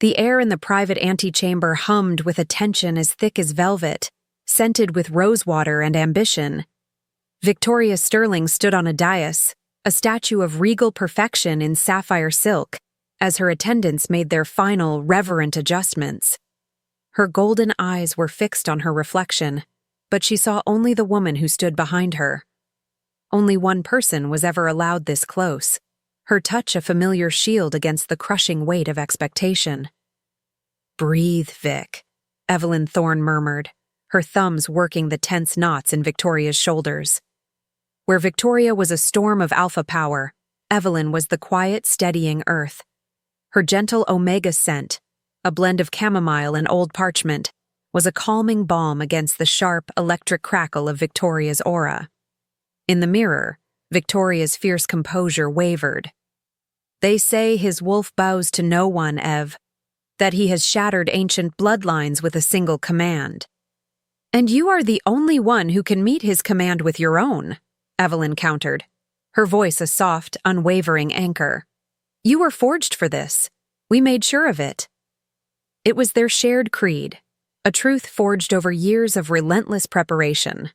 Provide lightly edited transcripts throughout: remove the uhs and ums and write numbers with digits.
The air in the private antechamber hummed with a tension as thick as velvet, scented with rosewater and ambition. Victoria Sterling stood on a dais, a statue of regal perfection in sapphire silk, as her attendants made their final, reverent adjustments. Her golden eyes were fixed on her reflection, but she saw only the woman who stood behind her. Only one person was ever allowed this close, her touch a familiar shield against the crushing weight of expectation. "Breathe, Vic," Evelyn Thorne murmured, her thumbs working the tense knots in Victoria's shoulders. Where Victoria was a storm of alpha power, Evelyn was the quiet, steadying earth. Her gentle omega scent, a blend of chamomile and old parchment, was a calming balm against the sharp, electric crackle of Victoria's aura. In the mirror, Victoria's fierce composure wavered. "They say his wolf bows to no one, Ev, that he has shattered ancient bloodlines with a single command. And you are the only one who can meet his command with your own," Evelyn countered, her voice a soft, unwavering anchor. "You were forged for this. We made sure of it." It was their shared creed, a truth forged over years of relentless preparation.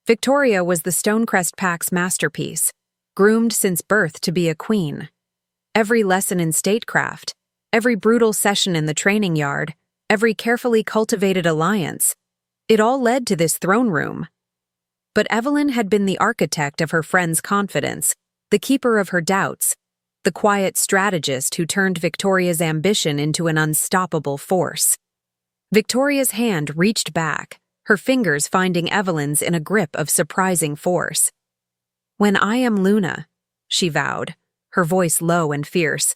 Victoria was the Stonecrest Pack's masterpiece, groomed since birth to be a queen. Every lesson in statecraft, every brutal session in the training yard, every carefully cultivated alliance, it all led to this throne room. But Evelyn had been the architect of her friend's confidence, the keeper of her doubts, the quiet strategist who turned Victoria's ambition into an unstoppable force. Victoria's hand reached back, her fingers finding Evelyn's in a grip of surprising force. "When I am Luna," she vowed, her voice low and fierce,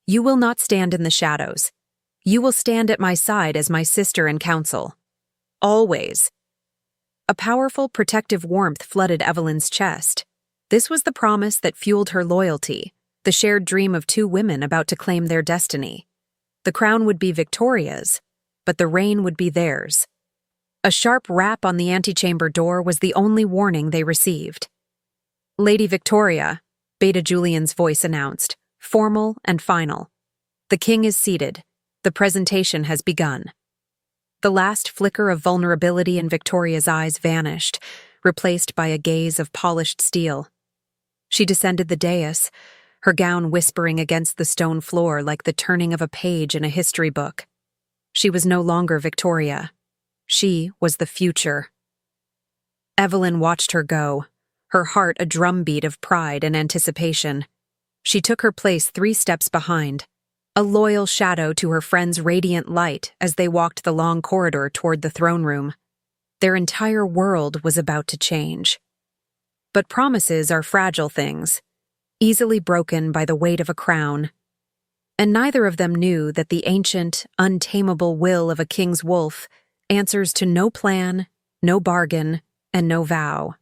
"you will not stand in the shadows. You will stand at my side as my sister and counsel. Always." A powerful, protective warmth flooded Evelyn's chest. This was the promise that fueled her loyalty, the shared dream of two women about to claim their destiny. The crown would be Victoria's, but the reign would be theirs. A sharp rap on the antechamber door was the only warning they received. "Lady Victoria," Beta Julian's voice announced, formal and final. "The king is seated. The presentation has begun." The last flicker of vulnerability in Victoria's eyes vanished, replaced by a gaze of polished steel. She descended the dais, her gown whispering against the stone floor like the turning of a page in a history book. She was no longer Victoria. She was the future. Evelyn watched her go, her heart a drumbeat of pride and anticipation. She took her place 3 steps behind, a loyal shadow to her friend's radiant light as they walked the long corridor toward the throne room. Their entire world was about to change. But promises are fragile things, easily broken by the weight of a crown. And neither of them knew that the ancient, untamable will of a king's wolf answers to no plan, no bargain, and no vow.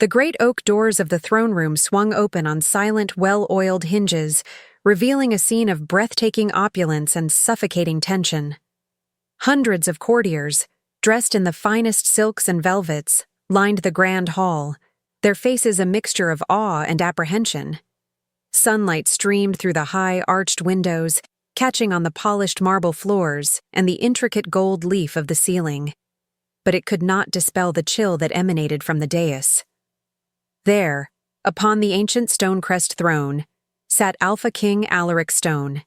The great oak doors of the throne room swung open on silent, well-oiled hinges, revealing a scene of breathtaking opulence and suffocating tension. Hundreds of courtiers, dressed in the finest silks and velvets, lined the grand hall, their faces a mixture of awe and apprehension. Sunlight streamed through the high, arched windows, catching on the polished marble floors and the intricate gold leaf of the ceiling. But it could not dispel the chill that emanated from the dais. There, upon the ancient Stonecrest throne, sat Alpha King Alaric Stone.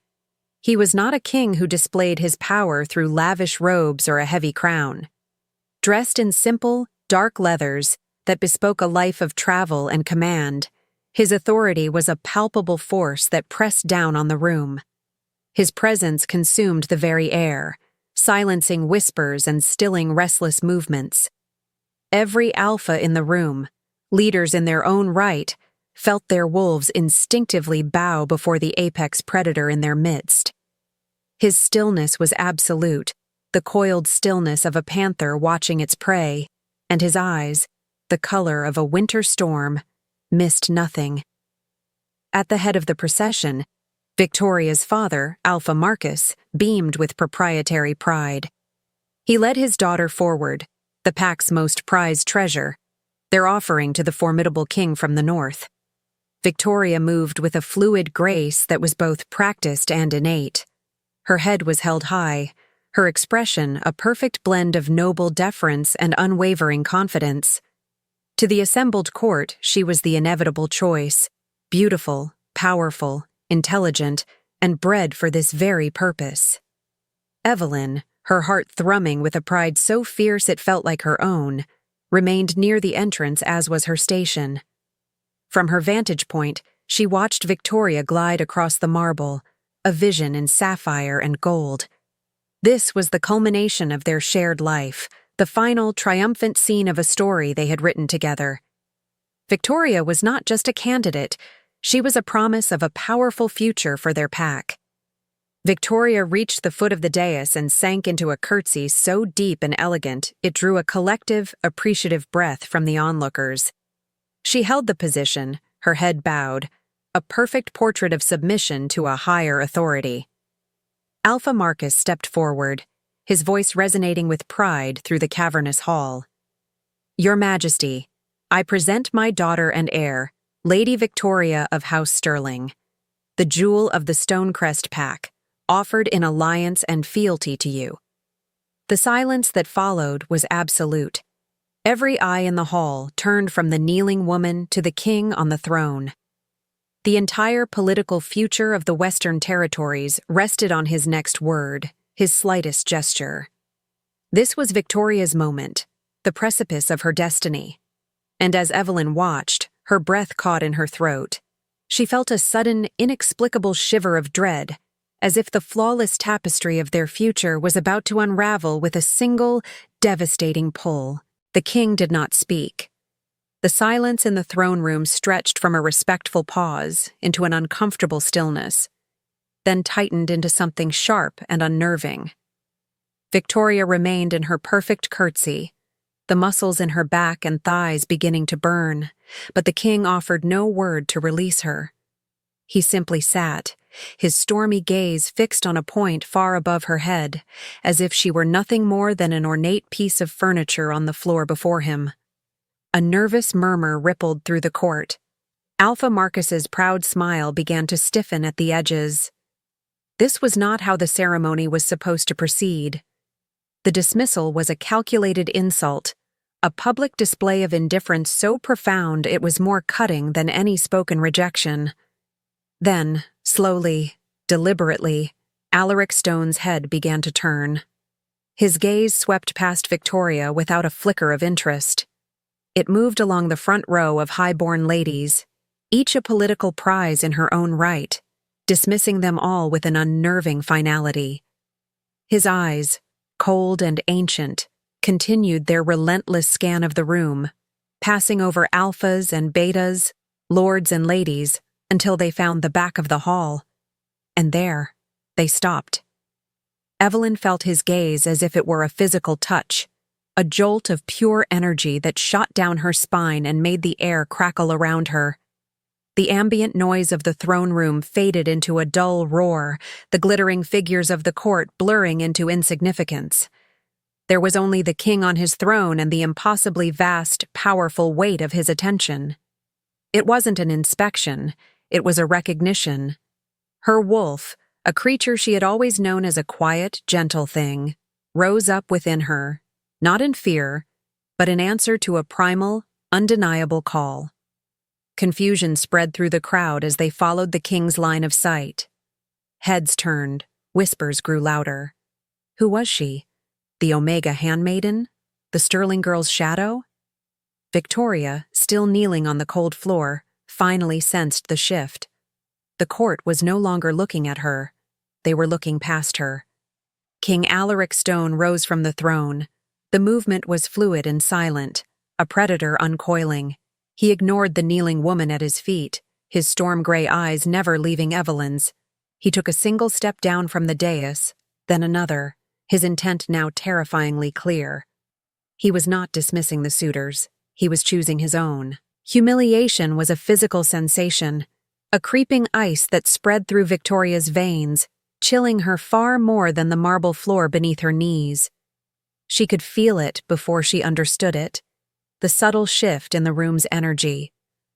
He was not a king who displayed his power through lavish robes or a heavy crown. Dressed in simple, dark leathers that bespoke a life of travel and command, his authority was a palpable force that pressed down on the room. His presence consumed the very air, silencing whispers and stilling restless movements. Every alpha in the room, leaders in their own right, felt their wolves instinctively bow before the apex predator in their midst. His stillness was absolute, the coiled stillness of a panther watching its prey, and his eyes, the color of a winter storm, missed nothing. At the head of the procession, Victoria's father, Alpha Marcus, beamed with proprietary pride. He led his daughter forward, the pack's most prized treasure, their offering to the formidable king from the north. Victoria moved with a fluid grace that was both practiced and innate. Her head was held high, her expression a perfect blend of noble deference and unwavering confidence. To the assembled court, she was the inevitable choice, beautiful, powerful, intelligent, and bred for this very purpose. Evelyn, her heart thrumming with a pride so fierce it felt like her own, remained near the entrance as was her station. From her vantage point, she watched Victoria glide across the marble, a vision in sapphire and gold. This was the culmination of their shared life, the final, triumphant scene of a story they had written together. Victoria was not just a candidate, she was a promise of a powerful future for their pack. Victoria reached the foot of the dais and sank into a curtsy so deep and elegant it drew a collective, appreciative breath from the onlookers. She held the position, her head bowed, a perfect portrait of submission to a higher authority. Alpha Marcus stepped forward, his voice resonating with pride through the cavernous hall. "Your Majesty, I present my daughter and heir, Lady Victoria of House Stirling, the jewel of the Stonecrest pack, offered in alliance and fealty to you." The silence that followed was absolute. Every eye in the hall turned from the kneeling woman to the king on the throne. The entire political future of the Western Territories rested on his next word, his slightest gesture. This was Victoria's moment, the precipice of her destiny. And as Evelyn watched, her breath caught in her throat. She felt a sudden, inexplicable shiver of dread, as if the flawless tapestry of their future was about to unravel with a single, devastating pull. The king did not speak. The silence in the throne room stretched from a respectful pause into an uncomfortable stillness, then tightened into something sharp and unnerving. Victoria remained in her perfect curtsy, the muscles in her back and thighs beginning to burn, but the king offered no word to release her. He simply sat, his stormy gaze fixed on a point far above her head, as if she were nothing more than an ornate piece of furniture on the floor before him. A nervous murmur rippled through the court. Alpha Marcus's proud smile began to stiffen at the edges. This was not how the ceremony was supposed to proceed. The dismissal was a calculated insult, a public display of indifference so profound it was more cutting than any spoken rejection. Then, slowly, deliberately, Alaric Stone's head began to turn. His gaze swept past Victoria without a flicker of interest. It moved along the front row of high-born ladies, each a political prize in her own right, dismissing them all with an unnerving finality. His eyes, cold and ancient, continued their relentless scan of the room, passing over alphas and betas, lords and ladies, until they found the back of the hall. And there, they stopped. Evelyn felt his gaze as if it were a physical touch, a jolt of pure energy that shot down her spine and made the air crackle around her. The ambient noise of the throne room faded into a dull roar, the glittering figures of the court blurring into insignificance. There was only the king on his throne and the impossibly vast, powerful weight of his attention. It wasn't an inspection, it was a recognition. Her wolf, a creature she had always known as a quiet, gentle thing, rose up within her, not in fear, but in answer to a primal, undeniable call. Confusion spread through the crowd as they followed the king's line of sight. Heads turned, whispers grew louder. Who was she? The Omega handmaiden? The Stirling girl's shadow? Victoria, still kneeling on the cold floor, finally sensed the shift. The court was no longer looking at her. They were looking past her. King Alaric Stone rose from the throne. The movement was fluid and silent, a predator uncoiling. He ignored the kneeling woman at his feet, his storm-gray eyes never leaving Evelyn's. He took a single step down from the dais, then another, his intent now terrifyingly clear. He was not dismissing the suitors. He was choosing his own. Humiliation was a physical sensation, a creeping ice that spread through Victoria's veins, chilling her far more than the marble floor beneath her knees. She could feel it before she understood it, the subtle shift in the room's energy,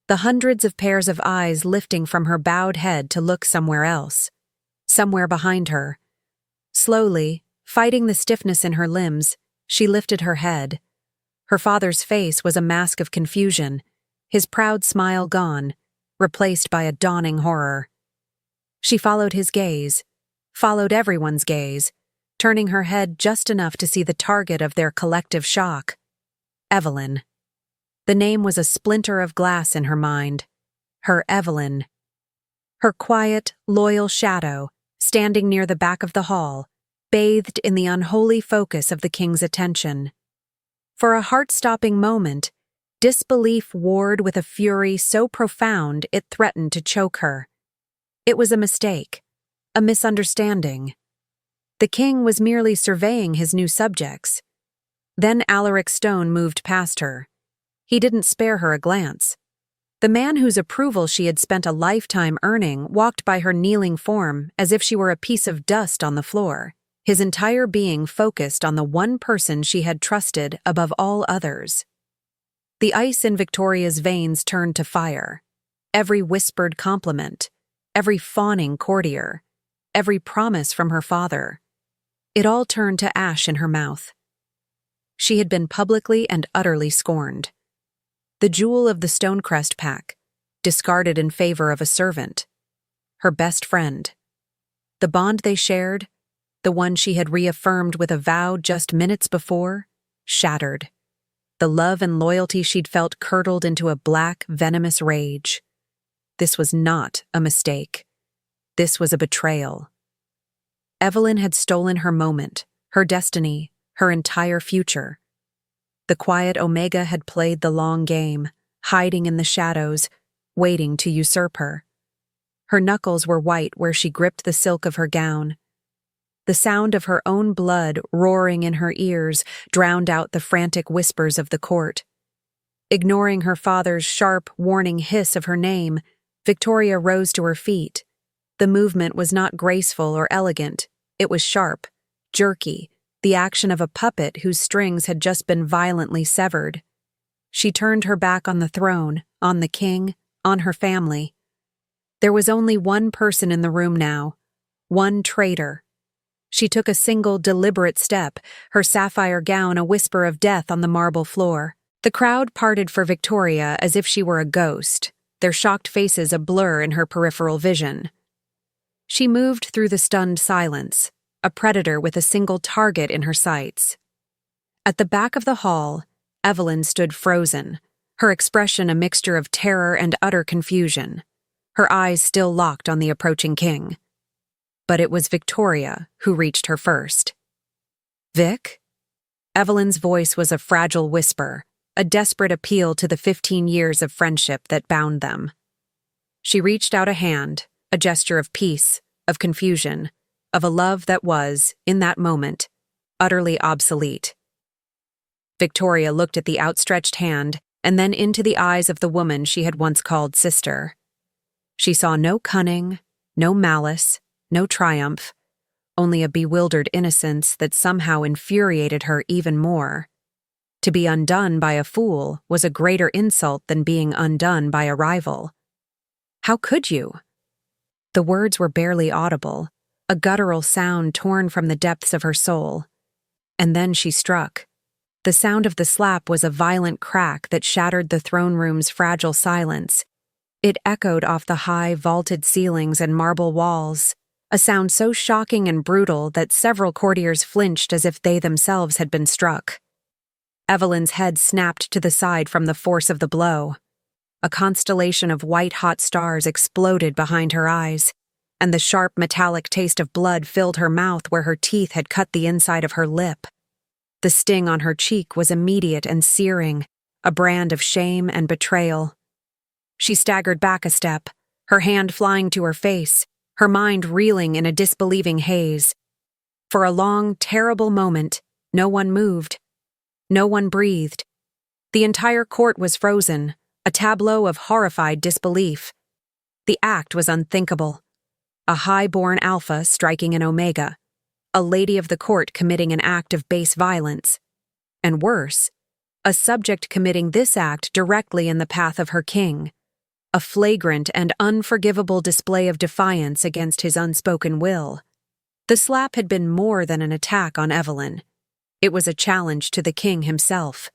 the hundreds of pairs of eyes lifting from her bowed head to look somewhere else, somewhere behind her, Slowly, fighting the stiffness in her limbs, she lifted her head. Her father's face was a mask of confusion, his proud smile gone, replaced by a dawning horror. She followed his gaze, followed everyone's gaze, turning her head just enough to see the target of their collective shock. Evelyn. The name was a splinter of glass in her mind. Her Evelyn. Her quiet, loyal shadow, standing near the back of the hall, bathed in the unholy focus of the king's attention. For a heart-stopping moment, disbelief warred with a fury so profound it threatened to choke her. It was a mistake, a misunderstanding. The king was merely surveying his new subjects. Then Alaric Stone moved past her. He didn't spare her a glance. The man whose approval she had spent a lifetime earning walked by her kneeling form as if she were a piece of dust on the floor, his entire being focused on the one person she had trusted above all others. The ice in Victoria's veins turned to fire. Every whispered compliment, every fawning courtier, every promise from her father. It all turned to ash in her mouth. She had been publicly and utterly scorned. The jewel of the Stonecrest pack, discarded in favor of a servant. Her best friend. The bond they shared, the one she had reaffirmed with a vow just minutes before, shattered. The love and loyalty she'd felt curdled into a black, venomous rage. This was not a mistake. This was a betrayal. Evelyn had stolen her moment, her destiny, her entire future. The quiet Omega had played the long game, hiding in the shadows, waiting to usurp her. Her knuckles were white where she gripped the silk of her gown. The sound of her own blood roaring in her ears drowned out the frantic whispers of the court. Ignoring her father's sharp, warning hiss of her name, Victoria rose to her feet. The movement was not graceful or elegant. It was sharp, jerky, the action of a puppet whose strings had just been violently severed. She turned her back on the throne, on the king, on her family. There was only one person in the room now, one traitor. She took a single, deliberate step, her sapphire gown a whisper of death on the marble floor. The crowd parted for Victoria as if she were a ghost, their shocked faces a blur in her peripheral vision. She moved through the stunned silence, a predator with a single target in her sights. At the back of the hall, Evelyn stood frozen, her expression a mixture of terror and utter confusion, her eyes still locked on the approaching king. But it was Victoria who reached her first. "Vic?" Evelyn's voice was a fragile whisper, a desperate appeal to the 15 years of friendship that bound them. She reached out a hand, a gesture of peace, of confusion, of a love that was, in that moment, utterly obsolete. Victoria looked at the outstretched hand and then into the eyes of the woman she had once called sister. She saw no cunning, no malice, no triumph, only a bewildered innocence that somehow infuriated her even more. To be undone by a fool was a greater insult than being undone by a rival. How could you? The words were barely audible, a guttural sound torn from the depths of her soul. And then she struck. The sound of the slap was a violent crack that shattered the throne room's fragile silence. It echoed off the high, vaulted ceilings and marble walls, a sound so shocking and brutal that several courtiers flinched as if they themselves had been struck. Evelyn's head snapped to the side from the force of the blow. A constellation of white-hot stars exploded behind her eyes, and the sharp metallic taste of blood filled her mouth where her teeth had cut the inside of her lip. The sting on her cheek was immediate and searing, a brand of shame and betrayal. She staggered back a step, her hand flying to her face, her mind reeling in a disbelieving haze. For a long, terrible moment, no one moved. No one breathed. The entire court was frozen, a tableau of horrified disbelief. The act was unthinkable. A high-born alpha striking an omega, a lady of the court committing an act of base violence. And worse, a subject committing this act directly in the path of her king. A flagrant and unforgivable display of defiance against his unspoken will. The slap had been more than an attack on Evelyn. It was a challenge to the king himself.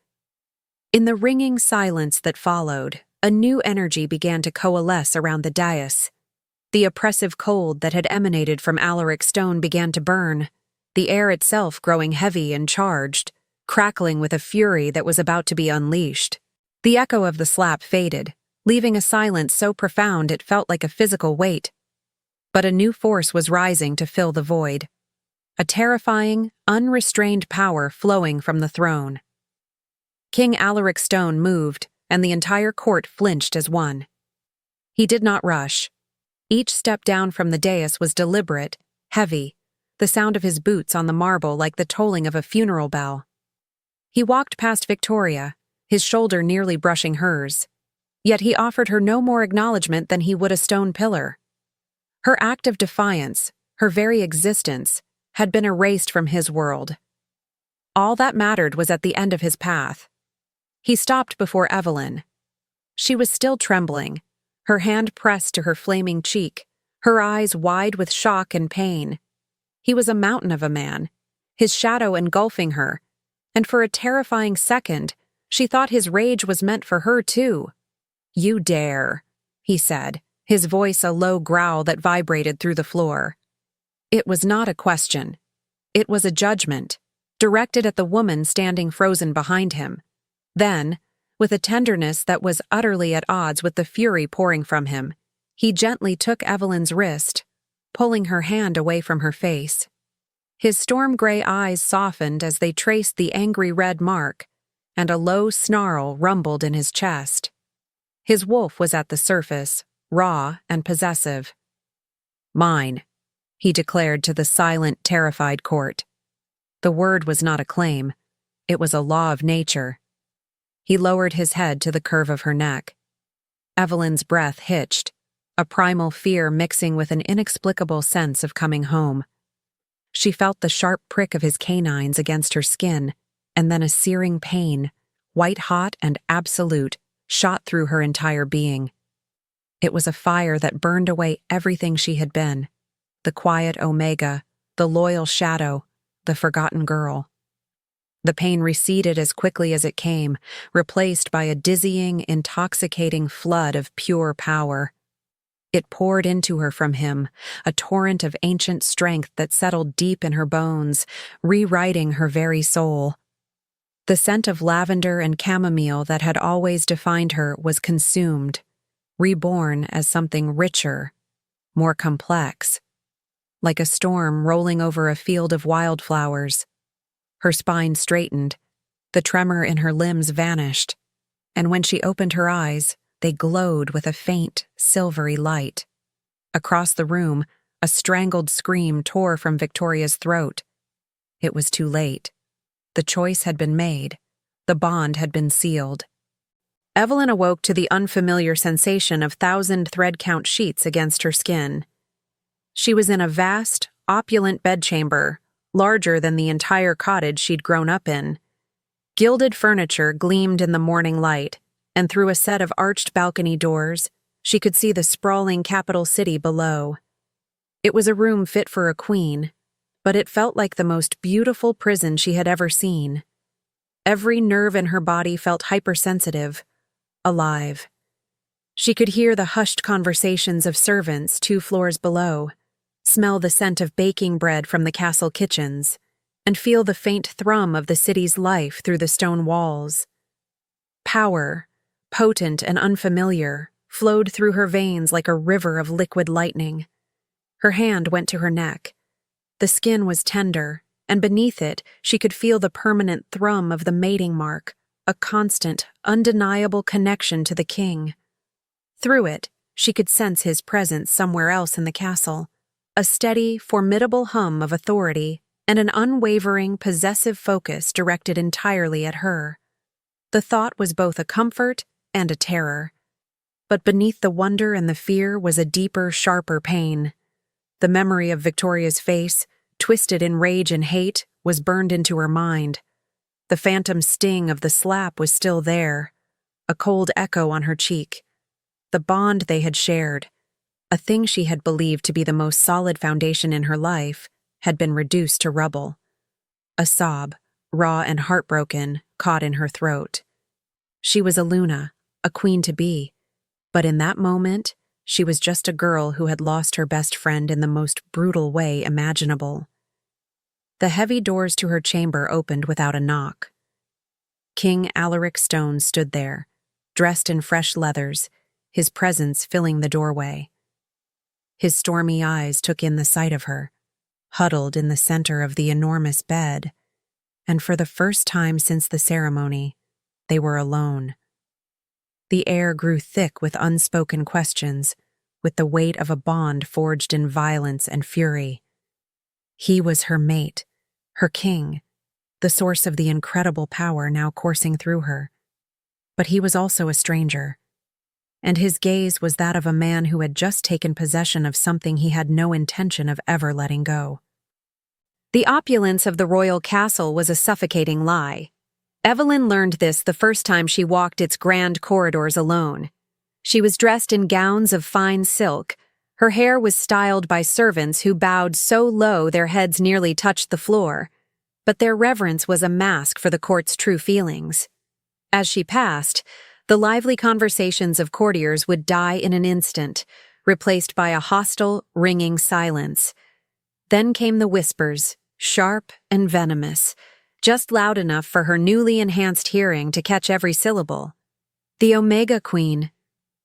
In the ringing silence that followed, a new energy began to coalesce around the dais. The oppressive cold that had emanated from Alaric Stone began to burn, the air itself growing heavy and charged, crackling with a fury that was about to be unleashed. The echo of the slap faded, leaving a silence so profound it felt like a physical weight. But a new force was rising to fill the void. A terrifying, unrestrained power flowing from the throne. King Alaric Stone moved, and the entire court flinched as one. He did not rush. Each step down from the dais was deliberate, heavy, the sound of his boots on the marble like the tolling of a funeral bell. He walked past Victoria, his shoulder nearly brushing hers. Yet he offered her no more acknowledgement than he would a stone pillar. Her act of defiance, her very existence, had been erased from his world. All that mattered was at the end of his path. He stopped before Evelyn. She was still trembling, her hand pressed to her flaming cheek, her eyes wide with shock and pain. He was a mountain of a man, his shadow engulfing her, and for a terrifying second, she thought his rage was meant for her too. "You dare," he said, his voice a low growl that vibrated through the floor. It was not a question. It was a judgment, directed at the woman standing frozen behind him. Then, with a tenderness that was utterly at odds with the fury pouring from him, he gently took Evelyn's wrist, pulling her hand away from her face. His storm-gray eyes softened as they traced the angry red mark, and a low snarl rumbled in his chest. His wolf was at the surface, raw and possessive. "Mine," he declared to the silent, terrified court. The word was not a claim. It was a law of nature. He lowered his head to the curve of her neck. Evelyn's breath hitched, a primal fear mixing with an inexplicable sense of coming home. She felt the sharp prick of his canines against her skin, and then a searing pain, white-hot and absolute, shot through her entire being. It was a fire that burned away everything she had been, the quiet Omega, the loyal shadow, the forgotten girl. The pain receded as quickly as it came, replaced by a dizzying, intoxicating flood of pure power. It poured into her from him, a torrent of ancient strength that settled deep in her bones, rewriting her very soul. The scent of lavender and chamomile that had always defined her was consumed, reborn as something richer, more complex, like a storm rolling over a field of wildflowers. Her spine straightened, the tremor in her limbs vanished, and when she opened her eyes, they glowed with a faint, silvery light. Across the room, a strangled scream tore from Victoria's throat. It was too late. The choice had been made. The bond had been sealed. Evelyn awoke to the unfamiliar sensation of 1,000 thread-count sheets against her skin. She was in a vast, opulent bedchamber, larger than the entire cottage she'd grown up in. Gilded furniture gleamed in the morning light, and through a set of arched balcony doors, she could see the sprawling capital city below. It was a room fit for a queen, but it felt like the most beautiful prison she had ever seen. Every nerve in her body felt hypersensitive, alive. She could hear the hushed conversations of servants 2 floors below, smell the scent of baking bread from the castle kitchens, and feel the faint thrum of the city's life through the stone walls. Power, potent and unfamiliar, flowed through her veins like a river of liquid lightning. Her hand went to her neck. The skin was tender, and beneath it she could feel the permanent thrum of the mating mark, a constant, undeniable connection to the king. Through it, she could sense his presence somewhere else in the castle, a steady, formidable hum of authority and an unwavering, possessive focus directed entirely at her. The thought was both a comfort and a terror. But beneath the wonder and the fear was a deeper, sharper pain. The memory of Victoria's face, twisted in rage and hate, was burned into her mind. The phantom sting of the slap was still there, a cold echo on her cheek. The bond they had shared, a thing she had believed to be the most solid foundation in her life, had been reduced to rubble. A sob, raw and heartbroken, caught in her throat. She was a Luna, a queen-to-be, but in that moment, she was just a girl who had lost her best friend in the most brutal way imaginable. The heavy doors to her chamber opened without a knock. King Alaric Stone stood there, dressed in fresh leathers, his presence filling the doorway. His stormy eyes took in the sight of her, huddled in the center of the enormous bed, and for the first time since the ceremony, they were alone. The air grew thick with unspoken questions, with the weight of a bond forged in violence and fury. He was her mate, her king, the source of the incredible power now coursing through her. But he was also a stranger, and his gaze was that of a man who had just taken possession of something he had no intention of ever letting go. The opulence of the royal castle was a suffocating lie. Evelyn learned this the first time she walked its grand corridors alone. She was dressed in gowns of fine silk. Her hair was styled by servants who bowed so low their heads nearly touched the floor, but their reverence was a mask for the court's true feelings. As she passed, the lively conversations of courtiers would die in an instant, replaced by a hostile, ringing silence. Then came the whispers, sharp and venomous, just loud enough for her newly enhanced hearing to catch every syllable. The Omega Queen,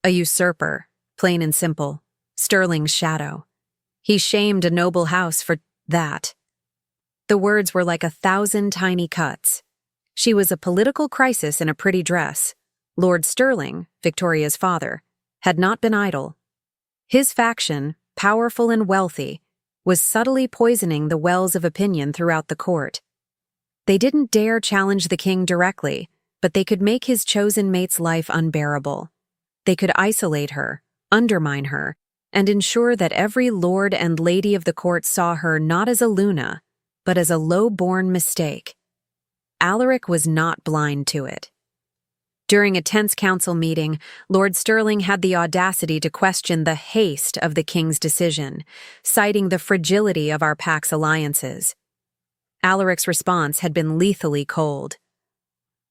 a usurper, plain and simple, Sterling's shadow. He shamed a noble house for that. The words were like 1,000 tiny cuts. She was a political crisis in a pretty dress. Lord Sterling, Victoria's father, had not been idle. His faction, powerful and wealthy, was subtly poisoning the wells of opinion throughout the court. They didn't dare challenge the king directly, but they could make his chosen mate's life unbearable. They could isolate her, undermine her, and ensure that every lord and lady of the court saw her not as a Luna, but as a low-born mistake. Alaric was not blind to it. During a tense council meeting, Lord Sterling had the audacity to question the haste of the king's decision, citing the fragility of our pax alliances. Alaric's response had been lethally cold.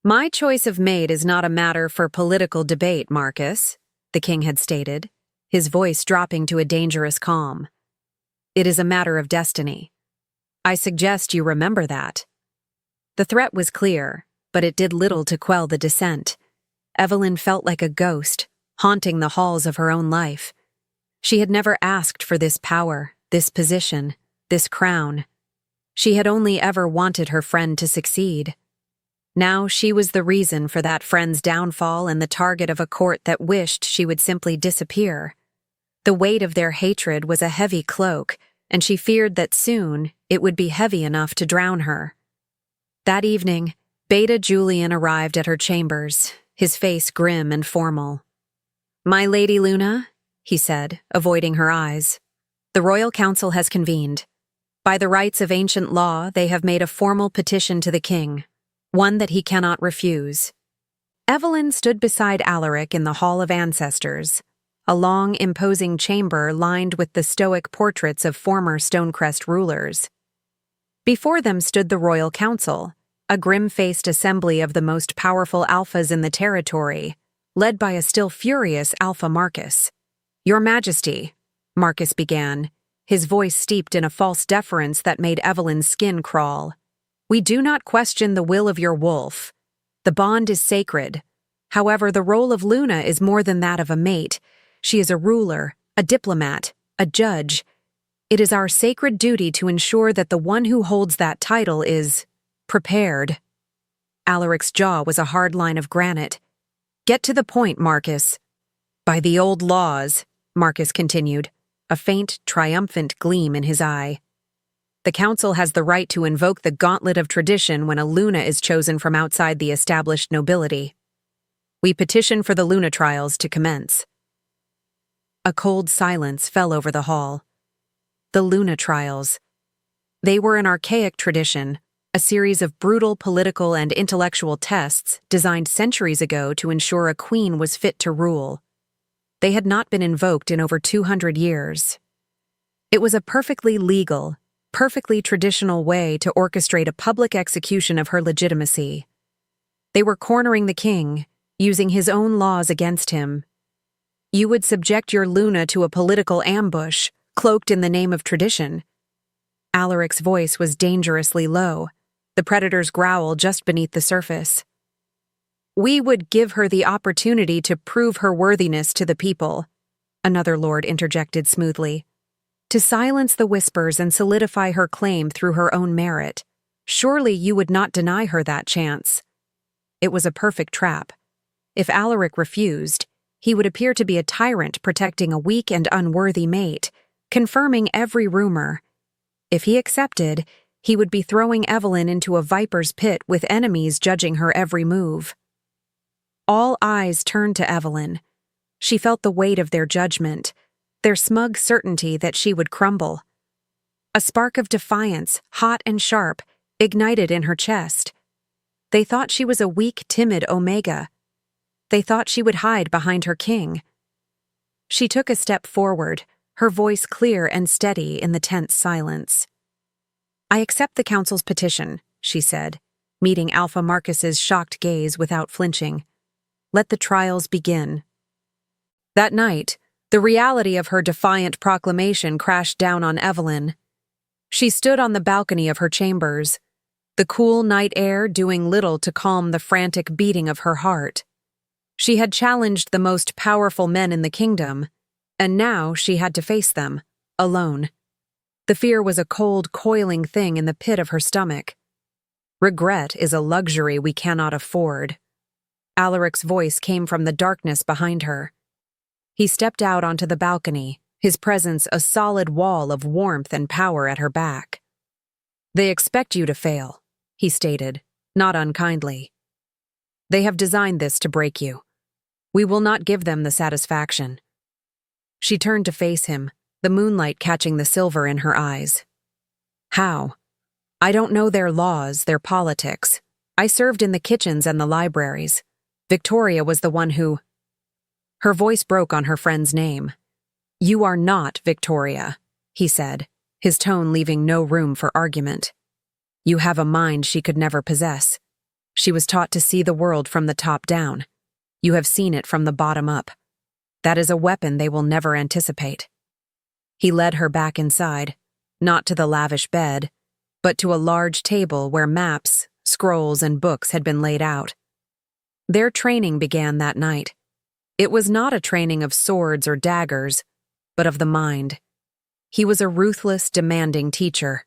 "My choice of mate is not a matter for political debate, Marcus," the king had stated, his voice dropping to a dangerous calm. "It is a matter of destiny. I suggest you remember that." The threat was clear, but it did little to quell the dissent. Evelyn felt like a ghost, haunting the halls of her own life. She had never asked for this power, this position, this crown. She had only ever wanted her friend to succeed. Now she was the reason for that friend's downfall and the target of a court that wished she would simply disappear. The weight of their hatred was a heavy cloak, and she feared that soon it would be heavy enough to drown her. That evening, Beta Julian arrived at her chambers, his face grim and formal. "My Lady Luna," he said, avoiding her eyes, "the Royal Council has convened. By the rights of ancient law, they have made a formal petition to the king, one that he cannot refuse." Evelyn stood beside Alaric in the Hall of Ancestors, a long, imposing chamber lined with the stoic portraits of former Stonecrest rulers. Before them stood the Royal Council, a grim-faced assembly of the most powerful alphas in the territory, led by a still furious Alpha Marcus. "Your Majesty," Marcus began, his voice steeped in a false deference that made Evelyn's skin crawl. "We do not question the will of your wolf. The bond is sacred. However, the role of Luna is more than that of a mate. She is a ruler, a diplomat, a judge. It is our sacred duty to ensure that the one who holds that title is prepared." Alaric's jaw was a hard line of granite. "Get to the point, Marcus." "By the old laws," Marcus continued, a faint, triumphant gleam in his eye. "The council has the right to invoke the gauntlet of tradition when a Luna is chosen from outside the established nobility. We petition for the Luna trials to commence." A cold silence fell over the hall. The Luna trials. They were an archaic tradition, a series of brutal political and intellectual tests designed centuries ago to ensure a queen was fit to rule. They had not been invoked in over 200 years. It was a perfectly legal, perfectly traditional way to orchestrate a public execution of her legitimacy. They were cornering the king, using his own laws against him. You would subject your Luna to a political ambush, cloaked in the name of tradition. Alaric's voice was dangerously low, the predator's growl just beneath the surface. We would give her the opportunity to prove her worthiness to the people, another lord interjected smoothly. To silence the whispers and solidify her claim through her own merit. Surely you would not deny her that chance. It was a perfect trap. If Alaric refused, he would appear to be a tyrant protecting a weak and unworthy mate, confirming every rumor. If he accepted, he would be throwing Evelyn into a viper's pit with enemies judging her every move. All eyes turned to Evelyn. She felt the weight of their judgment, their smug certainty that she would crumble. A spark of defiance, hot and sharp, ignited in her chest. They thought she was a weak, timid Omega. They thought she would hide behind her king. She took a step forward, her voice clear and steady in the tense silence. I accept the council's petition, she said, meeting Alpha Marcus's shocked gaze without flinching. Let the trials begin. That night, the reality of her defiant proclamation crashed down on Evelyn. She stood on the balcony of her chambers, the cool night air doing little to calm the frantic beating of her heart. She had challenged the most powerful men in the kingdom, and now she had to face them, alone. The fear was a cold, coiling thing in the pit of her stomach. Regret is a luxury we cannot afford. Alaric's voice came from the darkness behind her. He stepped out onto the balcony, his presence a solid wall of warmth and power at her back. They expect you to fail, he stated, not unkindly. They have designed this to break you. We will not give them the satisfaction. She turned to face him, the moonlight catching the silver in her eyes. How? I don't know their laws, their politics. I served in the kitchens and the libraries. Victoria was the one who... Her voice broke on her friend's name. You are not Victoria, he said, his tone leaving no room for argument. You have a mind she could never possess. She was taught to see the world from the top down. You have seen it from the bottom up. That is a weapon they will never anticipate. He led her back inside, not to the lavish bed, but to a large table where maps, scrolls, and books had been laid out. Their training began that night. It was not a training of swords or daggers, but of the mind. He was a ruthless, demanding teacher.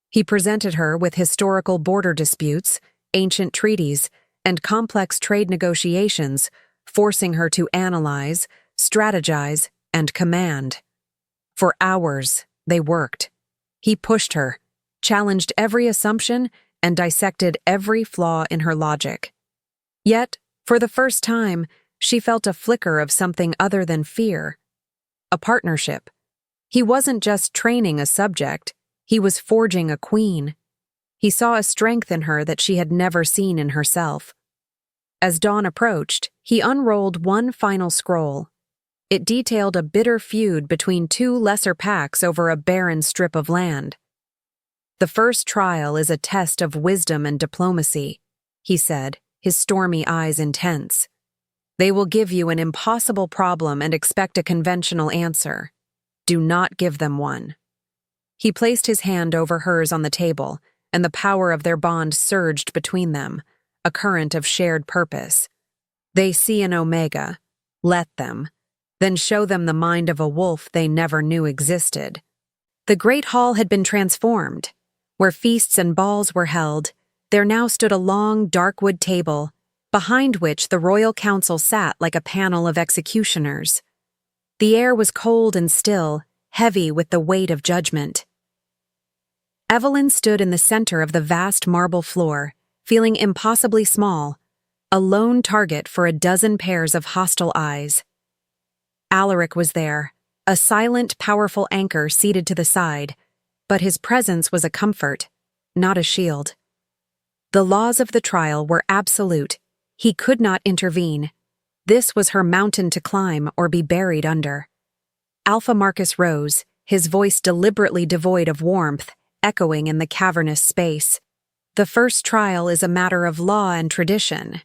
He presented her with historical border disputes, ancient treaties, and complex trade negotiations, forcing her to analyze, strategize, and command. For hours, they worked. He pushed her, challenged every assumption, and dissected every flaw in her logic. Yet, for the first time, she felt a flicker of something other than fear. A partnership. He wasn't just training a subject, he was forging a queen. He saw a strength in her that she had never seen in herself. As dawn approached, he unrolled one final scroll. It detailed a bitter feud between two lesser packs over a barren strip of land. The first trial is a test of wisdom and diplomacy, he said, his stormy eyes intense. They will give you an impossible problem and expect a conventional answer. Do not give them one. He placed his hand over hers on the table, and the power of their bond surged between them, a current of shared purpose. They see an Omega. Let them. Then show them the mind of a wolf they never knew existed. The great hall had been transformed. Where feasts and balls were held, there now stood a long, dark wood table, behind which the royal council sat like a panel of executioners. The air was cold and still, heavy with the weight of judgment. Evelyn stood in the center of the vast marble floor, feeling impossibly small, a lone target for a dozen pairs of hostile eyes. Alaric was there, a silent, powerful anchor seated to the side, but his presence was a comfort, not a shield. The laws of the trial were absolute. He could not intervene. This was her mountain to climb or be buried under. Alpha Marcus rose, his voice deliberately devoid of warmth, echoing in the cavernous space. The first trial is a matter of law and tradition.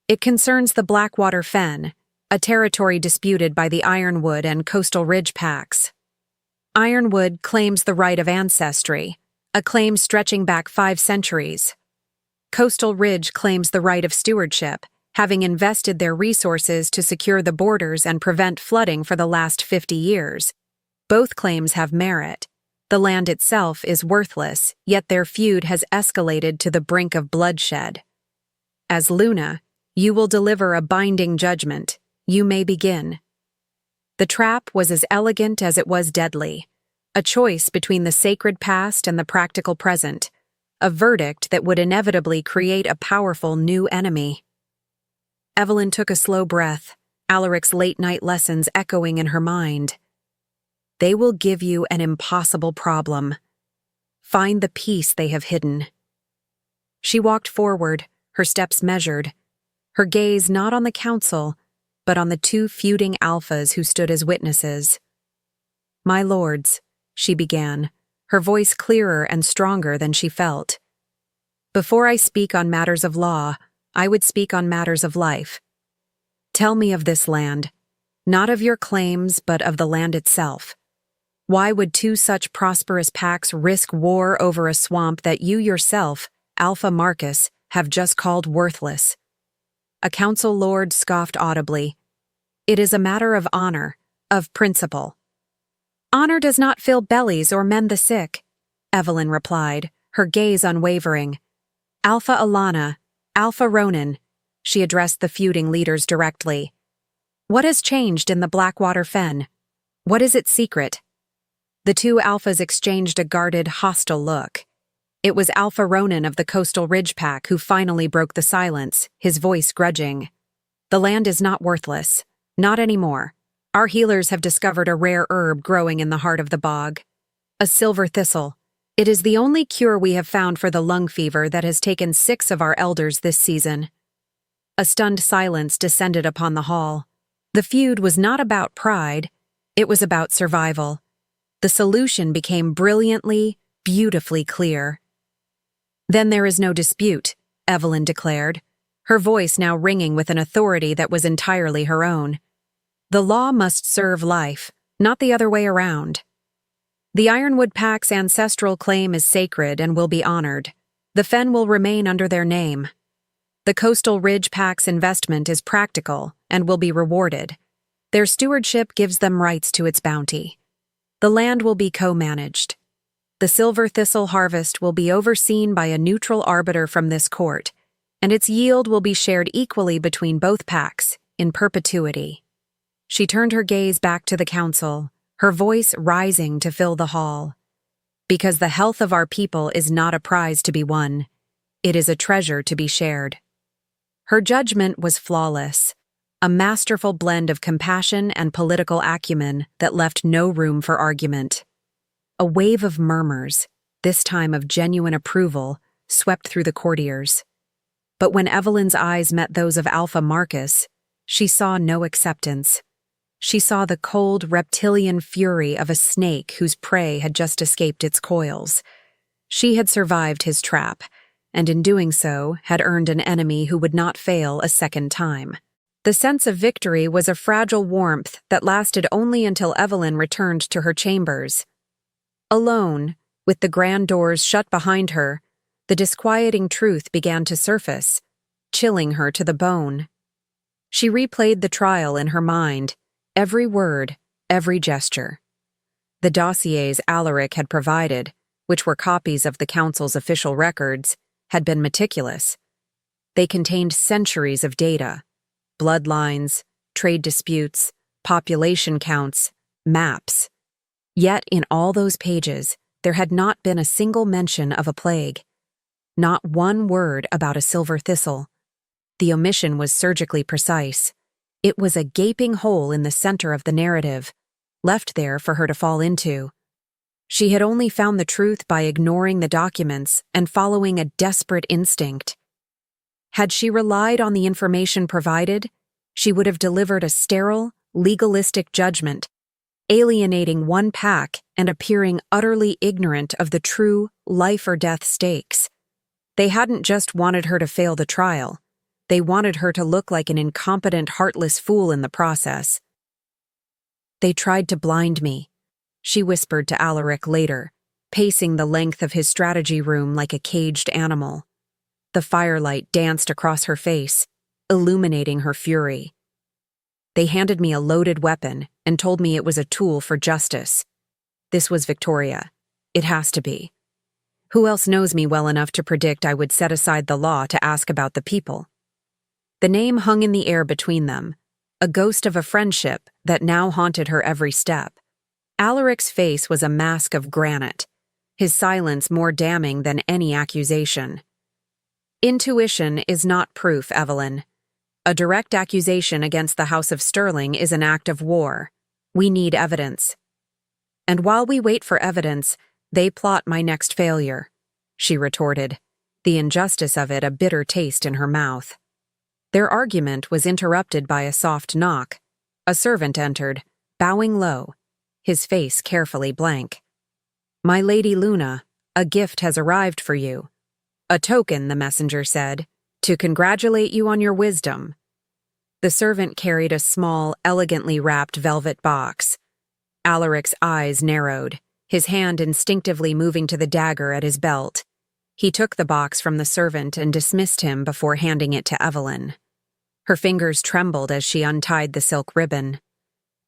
It concerns the Blackwater Fen, a territory disputed by the Ironwood and Coastal Ridge packs. Ironwood claims the right of ancestry, a claim stretching back 5 centuries. Coastal Ridge claims the right of stewardship, having invested their resources to secure the borders and prevent flooding for the last 50 years. Both claims have merit. The land itself is worthless, yet their feud has escalated to the brink of bloodshed. As Luna, you will deliver a binding judgment. You may begin. The trap was as elegant as it was deadly, a choice between the sacred past and the practical present, a verdict that would inevitably create a powerful new enemy. Evelyn took a slow breath, Alaric's late-night lessons echoing in her mind. They will give you an impossible problem. Find the peace they have hidden. She walked forward, her steps measured, her gaze not on the council, but on the 2 feuding alphas who stood as witnesses. "My lords," she began, her voice clearer and stronger than she felt. "Before I speak on matters of law, I would speak on matters of life. Tell me of this land, not of your claims, but of the land itself. Why would 2 such prosperous packs risk war over a swamp that you yourself, Alpha Marcus, have just called worthless?" A council lord scoffed audibly. "It is a matter of honor, of principle." "Honor does not fill bellies or mend the sick," Evelyn replied, her gaze unwavering. "Alpha Alana, Alpha Ronan," she addressed the feuding leaders directly. "What has changed in the Blackwater Fen? What is its secret?" The 2 alphas exchanged a guarded, hostile look. It was Alpha Ronan of the Coastal Ridge Pack who finally broke the silence, his voice grudging. "The land is not worthless. Not anymore. Our healers have discovered a rare herb growing in the heart of the bog. A silver thistle. It is the only cure we have found for the lung fever that has taken 6 of our elders this season." A stunned silence descended upon the hall. The feud was not about pride. It was about survival. The solution became brilliantly, beautifully clear. "Then there is no dispute," Evelyn declared, her voice now ringing with an authority that was entirely her own. "The law must serve life, not the other way around. The Ironwood Pack's ancestral claim is sacred and will be honored. The Fen will remain under their name. The Coastal Ridge Pack's investment is practical and will be rewarded. Their stewardship gives them rights to its bounty. The land will be co-managed. The silver thistle harvest will be overseen by a neutral arbiter from this court, and its yield will be shared equally between both packs, in perpetuity." She turned her gaze back to the council, her voice rising to fill the hall. "Because the health of our people is not a prize to be won. It is a treasure to be shared." Her judgment was flawless, a masterful blend of compassion and political acumen that left no room for argument. A wave of murmurs, this time of genuine approval, swept through the courtiers. But when Evelyn's eyes met those of Alpha Marcus, she saw no acceptance. She saw the cold, reptilian fury of a snake whose prey had just escaped its coils. She had survived his trap, and in doing so had earned an enemy who would not fail a second time. The sense of victory was a fragile warmth that lasted only until Evelyn returned to her chambers. Alone, with the grand doors shut behind her, the disquieting truth began to surface, chilling her to the bone. She replayed the trial in her mind, every word, every gesture. The dossiers Alaric had provided, which were copies of the council's official records, had been meticulous. They contained centuries of data, bloodlines, trade disputes, population counts, maps. Yet in all those pages, there had not been a single mention of a plague. Not one word about a silver thistle. The omission was surgically precise. It was a gaping hole in the center of the narrative, left there for her to fall into. She had only found the truth by ignoring the documents and following a desperate instinct. Had she relied on the information provided, she would have delivered a sterile, legalistic judgment, alienating one pack and appearing utterly ignorant of the true life-or-death stakes. They hadn't just wanted her to fail the trial. They wanted her to look like an incompetent, heartless fool in the process. "They tried to blind me," she whispered to Alaric later, pacing the length of his strategy room like a caged animal. The firelight danced across her face, illuminating her fury. "They handed me a loaded weapon and told me it was a tool for justice. This was Victoria. It has to be. Who else knows me well enough to predict I would set aside the law to ask about the people?" The name hung in the air between them, a ghost of a friendship that now haunted her every step. Alaric's face was a mask of granite, his silence more damning than any accusation. "Intuition is not proof, Evelyn. A direct accusation against the House of Stirling is an act of war. We need evidence. And while we wait for evidence, they plot my next failure," she retorted, the injustice of it a bitter taste in her mouth. Their argument was interrupted by a soft knock. A servant entered, bowing low, his face carefully blank. "My Lady Luna, a gift has arrived for you. A token," the messenger said, "to congratulate you on your wisdom." The servant carried a small, elegantly wrapped velvet box. Alaric's eyes narrowed, his hand instinctively moving to the dagger at his belt. He took the box from the servant and dismissed him before handing it to Evelyn. Her fingers trembled as she untied the silk ribbon.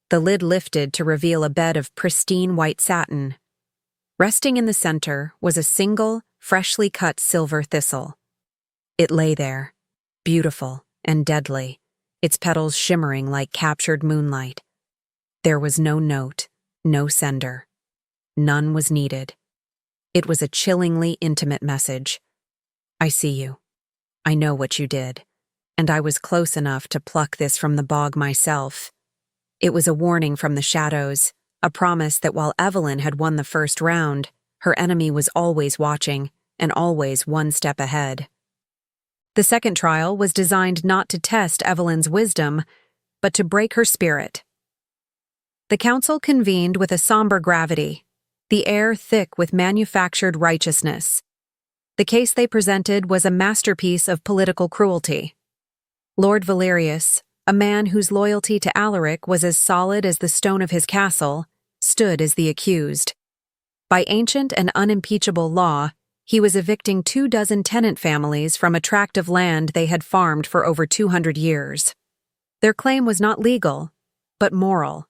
The lid lifted to reveal a bed of pristine white satin. Resting in the center was a single, freshly cut silver thistle. It lay there, beautiful and deadly, its petals shimmering like captured moonlight. There was no note, no sender. None was needed. It was a chillingly intimate message. "I see you. I know what you did. And I was close enough to pluck this from the bog myself." It was a warning from the shadows, a promise that while Evelyn had won the first round, her enemy was always watching and always one step ahead. The second trial was designed not to test Evelyn's wisdom, but to break her spirit. The council convened with a somber gravity, the air thick with manufactured righteousness. The case they presented was a masterpiece of political cruelty. Lord Valerius, a man whose loyalty to Alaric was as solid as the stone of his castle, stood as the accused. By ancient and unimpeachable law, he was evicting 24 tenant families from a tract of land they had farmed for over 200 years. Their claim was not legal, but moral.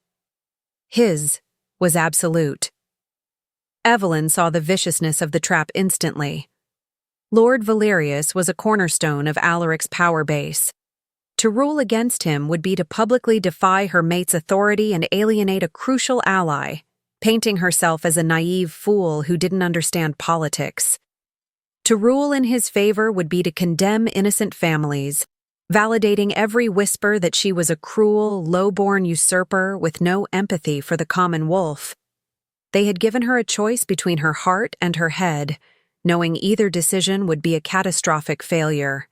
His was absolute. Evelyn saw the viciousness of the trap instantly. Lord Valerius was a cornerstone of Alaric's power base. To rule against him would be to publicly defy her mate's authority and alienate a crucial ally, painting herself as a naive fool who didn't understand politics. To rule in his favor would be to condemn innocent families, validating every whisper that she was a cruel, low-born usurper with no empathy for the common wolf. They had given her a choice between her heart and her head, knowing either decision would be a catastrophic failure.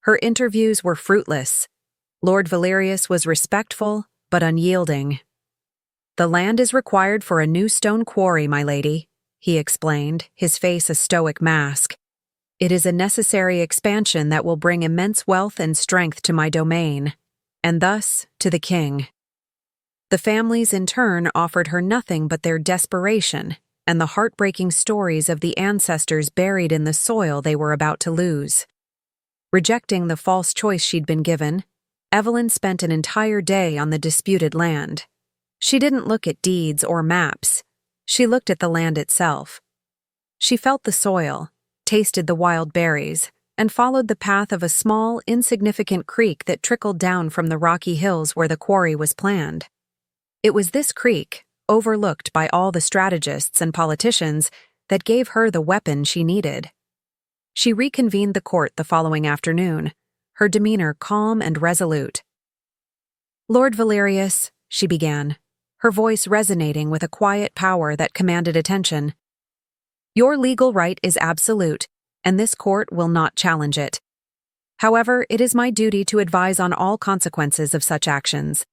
Her interviews were fruitless. Lord Valerius was respectful, but unyielding. "The land is required for a new stone quarry, my lady," he explained, his face a stoic mask. "It is a necessary expansion that will bring immense wealth and strength to my domain, and thus to the king." The families in turn offered her nothing but their desperation and the heartbreaking stories of the ancestors buried in the soil they were about to lose. Rejecting the false choice she'd been given, Evelyn spent an entire day on the disputed land. She didn't look at deeds or maps. She looked at the land itself. She felt the soil, tasted the wild berries, and followed the path of a small, insignificant creek that trickled down from the rocky hills where the quarry was planned. It was this creek, overlooked by all the strategists and politicians, that gave her the weapon she needed. She reconvened the court the following afternoon, her demeanor calm and resolute. "Lord Valerius," she began, her voice resonating with a quiet power that commanded attention. "Your legal right is absolute, and this court will not challenge it. However, it is my duty to advise on all consequences of such actions.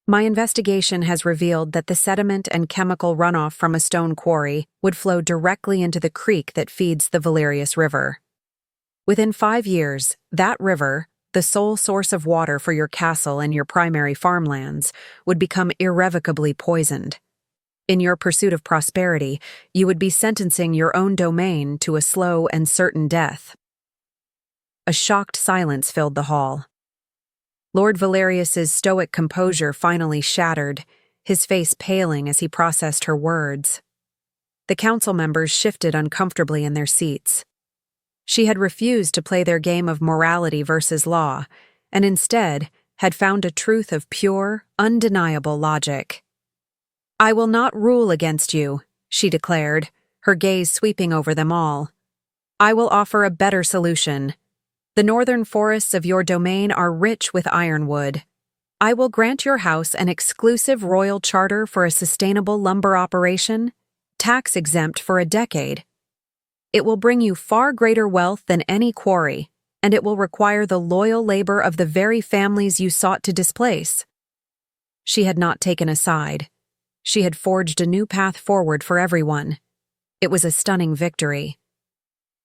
My investigation has revealed that the sediment and chemical runoff from a stone quarry would flow directly into the creek that feeds the Valerius River. Within 5 years, that river, the sole source of water for your castle and your primary farmlands, would become irrevocably poisoned. In your pursuit of prosperity, you would be sentencing your own domain to a slow and certain death. A shocked silence filled the hall. Lord Valerius's stoic composure finally shattered, his face paling as he processed her words. The council members shifted uncomfortably in their seats. She had refused to play their game of morality versus law, and instead had found a truth of pure, undeniable logic. "I will not rule against you," she declared, her gaze sweeping over them all. "I will offer a better solution. The northern forests of your domain are rich with ironwood. I will grant your house an exclusive royal charter for a sustainable lumber operation, tax-exempt for a decade. It will bring you far greater wealth than any quarry, and it will require the loyal labor of the very families you sought to displace." She had not taken a side. She had forged a new path forward for everyone. It was a stunning victory.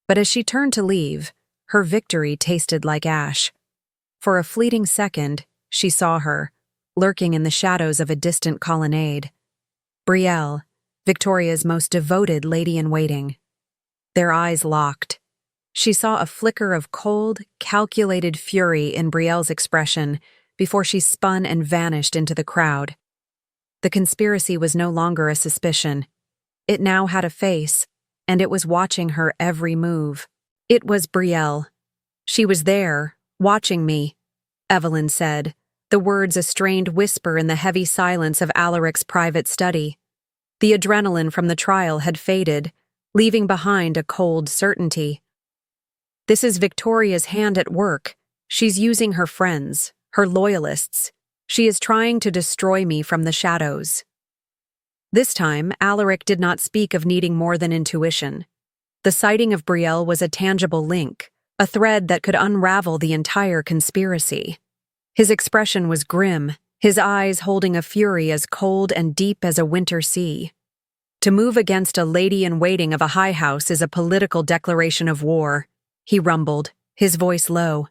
But as she turned to leave, her victory tasted like ash. For a fleeting second, she saw her, lurking in the shadows of a distant colonnade. Brielle, Victoria's most devoted lady-in-waiting. Their eyes locked. She saw a flicker of cold, calculated fury in Brielle's expression before she spun and vanished into the crowd. The conspiracy was no longer a suspicion. It now had a face, and it was watching her every move. It was Brielle. "She was there, watching me," Evelyn said, the words a strained whisper in the heavy silence of Alaric's private study. The adrenaline from the trial had faded, leaving behind a cold certainty. "This is Victoria's hand at work. She's using her friends, her loyalists. She is trying to destroy me from the shadows." This time, Alaric did not speak of needing more than intuition. The sighting of Brielle was a tangible link, a thread that could unravel the entire conspiracy. His expression was grim, his eyes holding a fury as cold and deep as a winter sea. "To move against a lady-in-waiting of a high house is a political declaration of war," he rumbled, his voice low.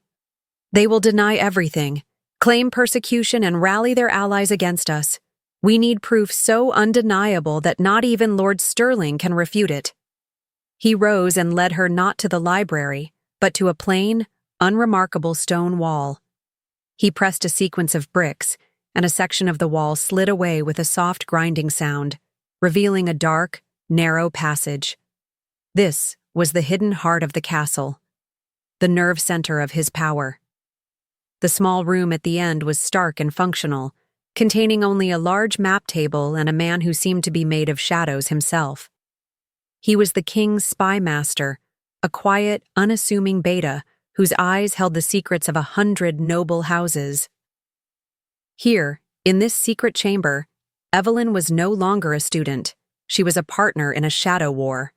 "They will deny everything, claim persecution and rally their allies against us. We need proof so undeniable that not even Lord Stirling can refute it." He rose and led her not to the library, but to a plain, unremarkable stone wall. He pressed a sequence of bricks, and a section of the wall slid away with a soft grinding sound, revealing a dark, narrow passage. This was the hidden heart of the castle, the nerve center of his power. The small room at the end was stark and functional, containing only a large map table and a man who seemed to be made of shadows himself. He was the king's spy master, a quiet, unassuming beta whose eyes held the secrets of 100 noble houses. Here, in this secret chamber, Evelyn was no longer a student. She was a partner in a shadow war.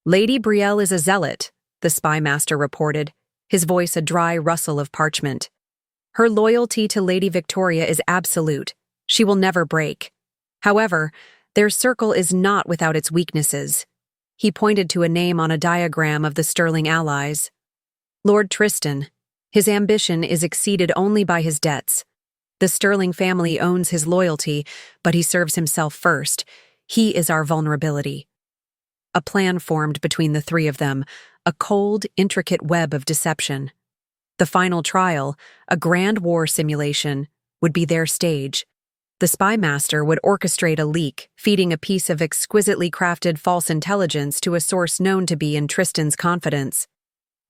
"Lady Brielle is a zealot," the spy master reported, his voice a dry rustle of parchment. "Her loyalty to Lady Victoria is absolute. She will never break. However, their circle is not without its weaknesses." He pointed to a name on a diagram of the Stirling allies. "Lord Tristan. His ambition is exceeded only by his debts. The Stirling family owns his loyalty, but he serves himself first. He is our vulnerability." A plan formed between the three of them, a cold, intricate web of deception. The final trial, a grand war simulation, would be their stage. The spy master would orchestrate a leak, feeding a piece of exquisitely crafted false intelligence to a source known to be in Tristan's confidence.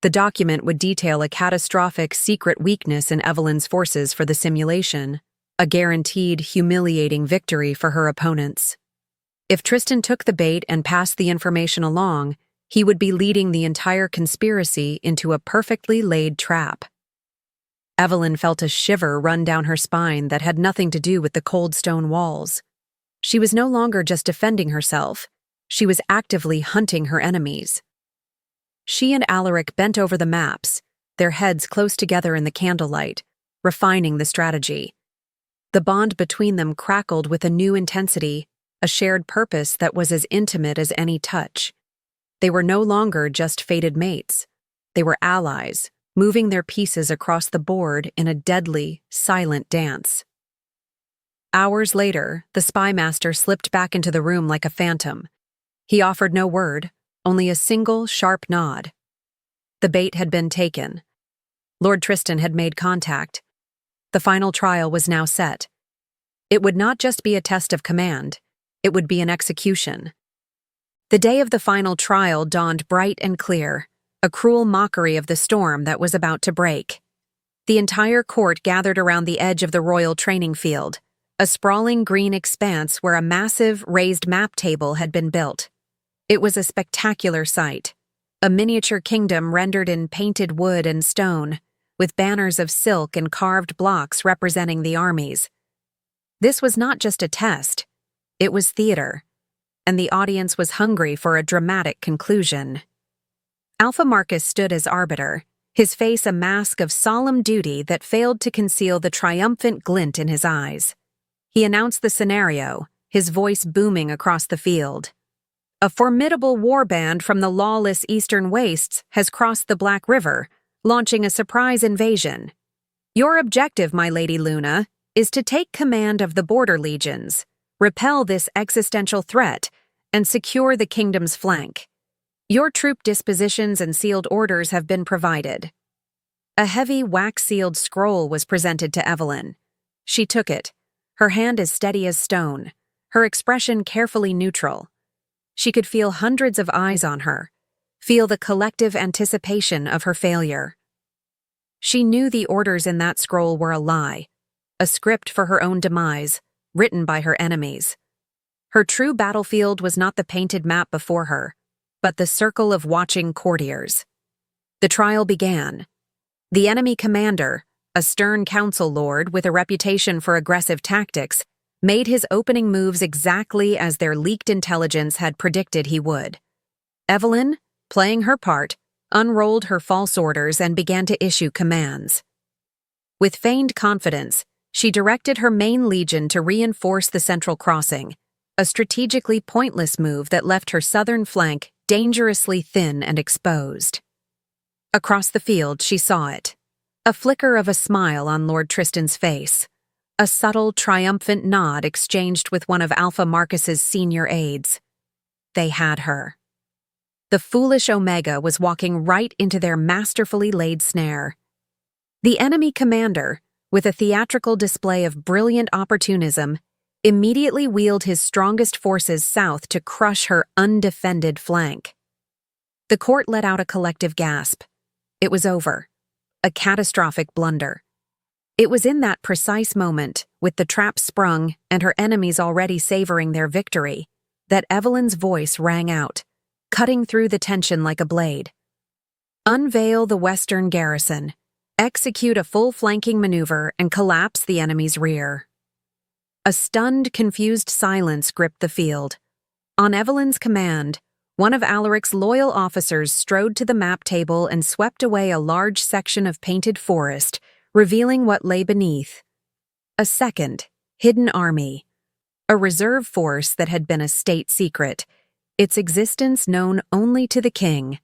The document would detail a catastrophic secret weakness in Evelyn's forces for the simulation, a guaranteed, humiliating victory for her opponents. If Tristan took the bait and passed the information along, he would be leading the entire conspiracy into a perfectly laid trap. Evelyn felt a shiver run down her spine that had nothing to do with the cold stone walls. She was no longer just defending herself. She was actively hunting her enemies. She and Alaric bent over the maps, their heads close together in the candlelight, refining the strategy. The bond between them crackled with a new intensity, a shared purpose that was as intimate as any touch. They were no longer just fated mates. They were allies, moving their pieces across the board in a deadly, silent dance. Hours later, the spy master slipped back into the room like a phantom. He offered no word, only a single, sharp nod. The bait had been taken. Lord Tristan had made contact. The final trial was now set. It would not just be a test of command, it would be an execution. The day of the final trial dawned bright and clear, a cruel mockery of the storm that was about to break. The entire court gathered around the edge of the royal training field, a sprawling green expanse where a massive, raised map table had been built. It was a spectacular sight, a miniature kingdom rendered in painted wood and stone, with banners of silk and carved blocks representing the armies. This was not just a test, it was theater, and the audience was hungry for a dramatic conclusion. Alpha Marcus stood as arbiter, his face a mask of solemn duty that failed to conceal the triumphant glint in his eyes. He announced the scenario, his voice booming across the field. A formidable warband from the lawless eastern wastes has crossed the Black River, launching a surprise invasion. Your objective, my Lady Luna, is to take command of the border legions, repel this existential threat, and secure the kingdom's flank. Your troop dispositions and sealed orders have been provided. A heavy wax-sealed scroll was presented to Evelyn. She took it, her hand as steady as stone, her expression carefully neutral. She could feel hundreds of eyes on her, feel the collective anticipation of her failure. She knew the orders in that scroll were a lie, a script for her own demise, written by her enemies. Her true battlefield was not the painted map before her, but the circle of watching courtiers. The trial began. The enemy commander, a stern council lord with a reputation for aggressive tactics, made his opening moves exactly as their leaked intelligence had predicted he would. Evelyn, playing her part, unrolled her false orders and began to issue commands. With feigned confidence, she directed her main legion to reinforce the central crossing, a strategically pointless move that left her southern flank dangerously thin and exposed. Across the field, she saw it. A flicker of a smile on Lord Tristan's face. A subtle, triumphant nod exchanged with one of Alpha Marcus's senior aides. They had her. The foolish Omega was walking right into their masterfully laid snare. The enemy commander, with a theatrical display of brilliant opportunism, immediately wheeled his strongest forces south to crush her undefended flank. The court let out a collective gasp. It was over. A catastrophic blunder. It was in that precise moment, with the trap sprung and her enemies already savoring their victory, that Evelyn's voice rang out, cutting through the tension like a blade. Unveil the western garrison, execute a full flanking maneuver, and collapse the enemy's rear. A stunned, confused silence gripped the field. On Evelyn's command, one of Alaric's loyal officers strode to the map table and swept away a large section of painted forest, revealing what lay beneath. A second, hidden army. A reserve force that had been a state secret, its existence known only to the king.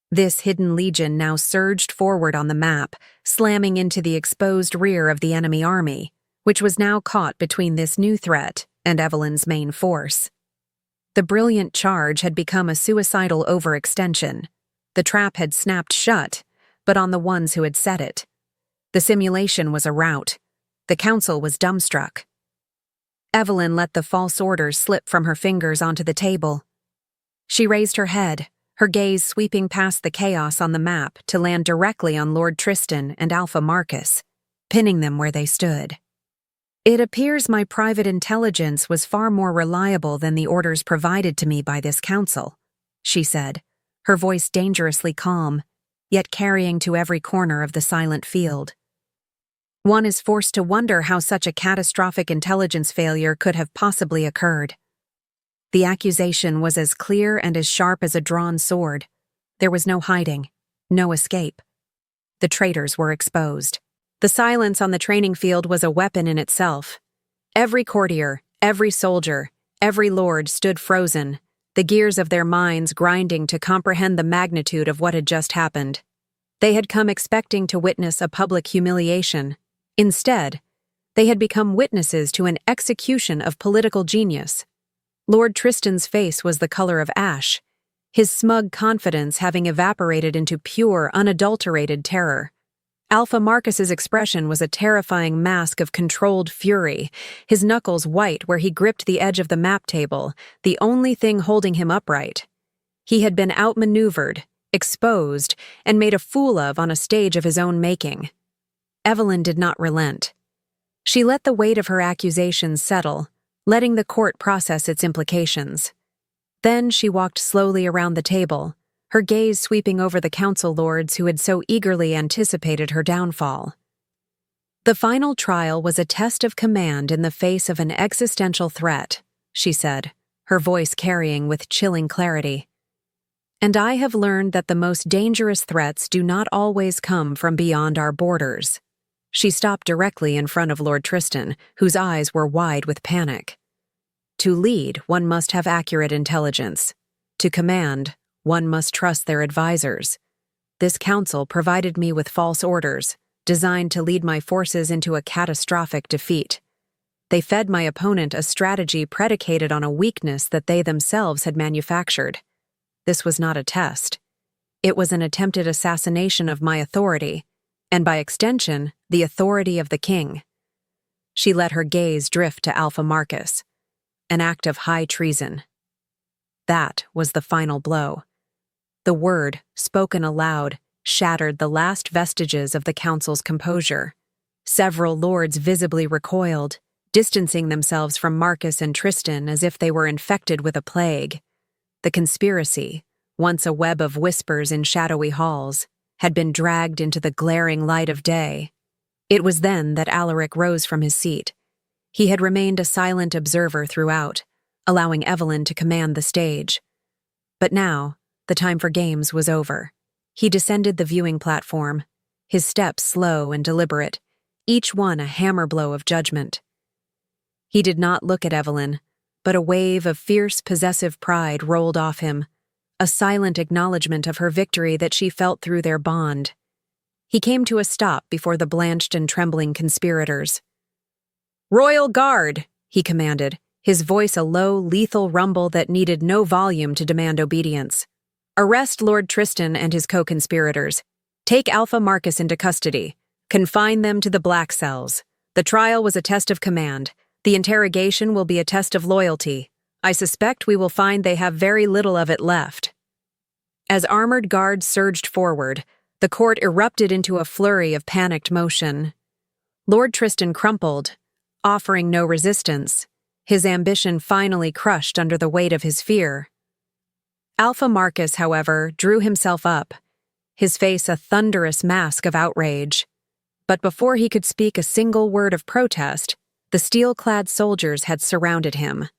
This hidden legion now surged forward on the map, slamming into the exposed rear of the enemy army, which was now caught between this new threat and Evelyn's main force. The brilliant charge had become a suicidal overextension. The trap had snapped shut, but on the ones who had set it. The simulation was a rout. The council was dumbstruck. Evelyn let the false orders slip from her fingers onto the table. She raised her head, her gaze sweeping past the chaos on the map to land directly on Lord Tristan and Alpha Marcus, pinning them where they stood. It appears my private intelligence was far more reliable than the orders provided to me by this council, she said, her voice dangerously calm, yet carrying to every corner of the silent field. One is forced to wonder how such a catastrophic intelligence failure could have possibly occurred. The accusation was as clear and as sharp as a drawn sword. There was no hiding, no escape. The traitors were exposed. The silence on the training field was a weapon in itself. Every courtier, every soldier, every lord stood frozen, the gears of their minds grinding to comprehend the magnitude of what had just happened. They had come expecting to witness a public humiliation. Instead, they had become witnesses to an execution of political genius. Lord Tristan's face was the color of ash, his smug confidence having evaporated into pure, unadulterated terror. Alpha Marcus's expression was a terrifying mask of controlled fury, his knuckles white where he gripped the edge of the map table, the only thing holding him upright. He had been outmaneuvered, exposed, and made a fool of on a stage of his own making. Evelyn did not relent. She let the weight of her accusations settle, letting the court process its implications. Then she walked slowly around the table, her gaze sweeping over the council lords who had so eagerly anticipated her downfall. The final trial was a test of command in the face of an existential threat, she said, her voice carrying with chilling clarity. And I have learned that the most dangerous threats do not always come from beyond our borders. She stopped directly in front of Lord Tristan, whose eyes were wide with panic. To lead, one must have accurate intelligence. To command, one must trust their advisors. This council provided me with false orders, designed to lead my forces into a catastrophic defeat. They fed my opponent a strategy predicated on a weakness that they themselves had manufactured. This was not a test. It was an attempted assassination of my authority, and by extension, the authority of the king. She let her gaze drift to Alpha Marcus, an act of high treason. That was the final blow. The word, spoken aloud, shattered the last vestiges of the council's composure. Several lords visibly recoiled, distancing themselves from Marcus and Tristan as if they were infected with a plague. The conspiracy, once a web of whispers in shadowy halls, had been dragged into the glaring light of day. It was then that Alaric rose from his seat. He had remained a silent observer throughout, allowing Evelyn to command the stage. But now, the time for games was over. He descended the viewing platform, his steps slow and deliberate, each one a hammer blow of judgment. He did not look at Evelyn, but a wave of fierce, possessive pride rolled off him, a silent acknowledgement of her victory that she felt through their bond. He came to a stop before the blanched and trembling conspirators. "Royal Guard!" he commanded, his voice a low, lethal rumble that needed no volume to demand obedience. "Arrest Lord Tristan and his co-conspirators. Take Alpha Marcus into custody. Confine them to the black cells. The trial was a test of command. The interrogation will be a test of loyalty. I suspect we will find they have very little of it left." As armored guards surged forward, the court erupted into a flurry of panicked motion. Lord Tristan crumpled, offering no resistance, his ambition finally crushed under the weight of his fear. Alpha Marcus, however, drew himself up, his face a thunderous mask of outrage. But before he could speak a single word of protest, the steel-clad soldiers had surrounded him.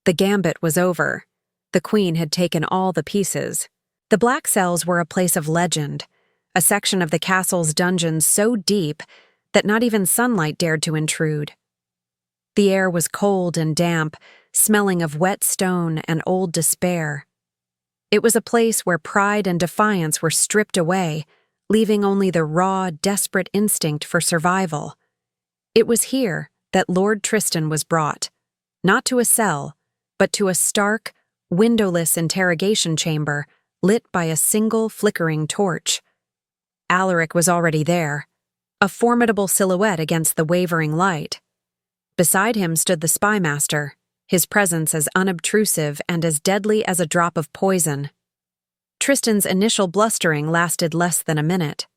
The gambit was over. The queen had taken all the pieces. The black cells were a place of legend, a section of the castle's dungeons so deep that not even sunlight dared to intrude. The air was cold and damp, smelling of wet stone and old despair. It was a place where pride and defiance were stripped away, leaving only the raw, desperate instinct for survival. It was here that Lord Tristan was brought, not to a cell, but to a stark, windowless interrogation chamber lit by a single flickering torch. Alaric was already there, a formidable silhouette against the wavering light. Beside him stood the spymaster, his presence as unobtrusive and as deadly as a drop of poison. Tristan's initial blustering lasted less than a minute.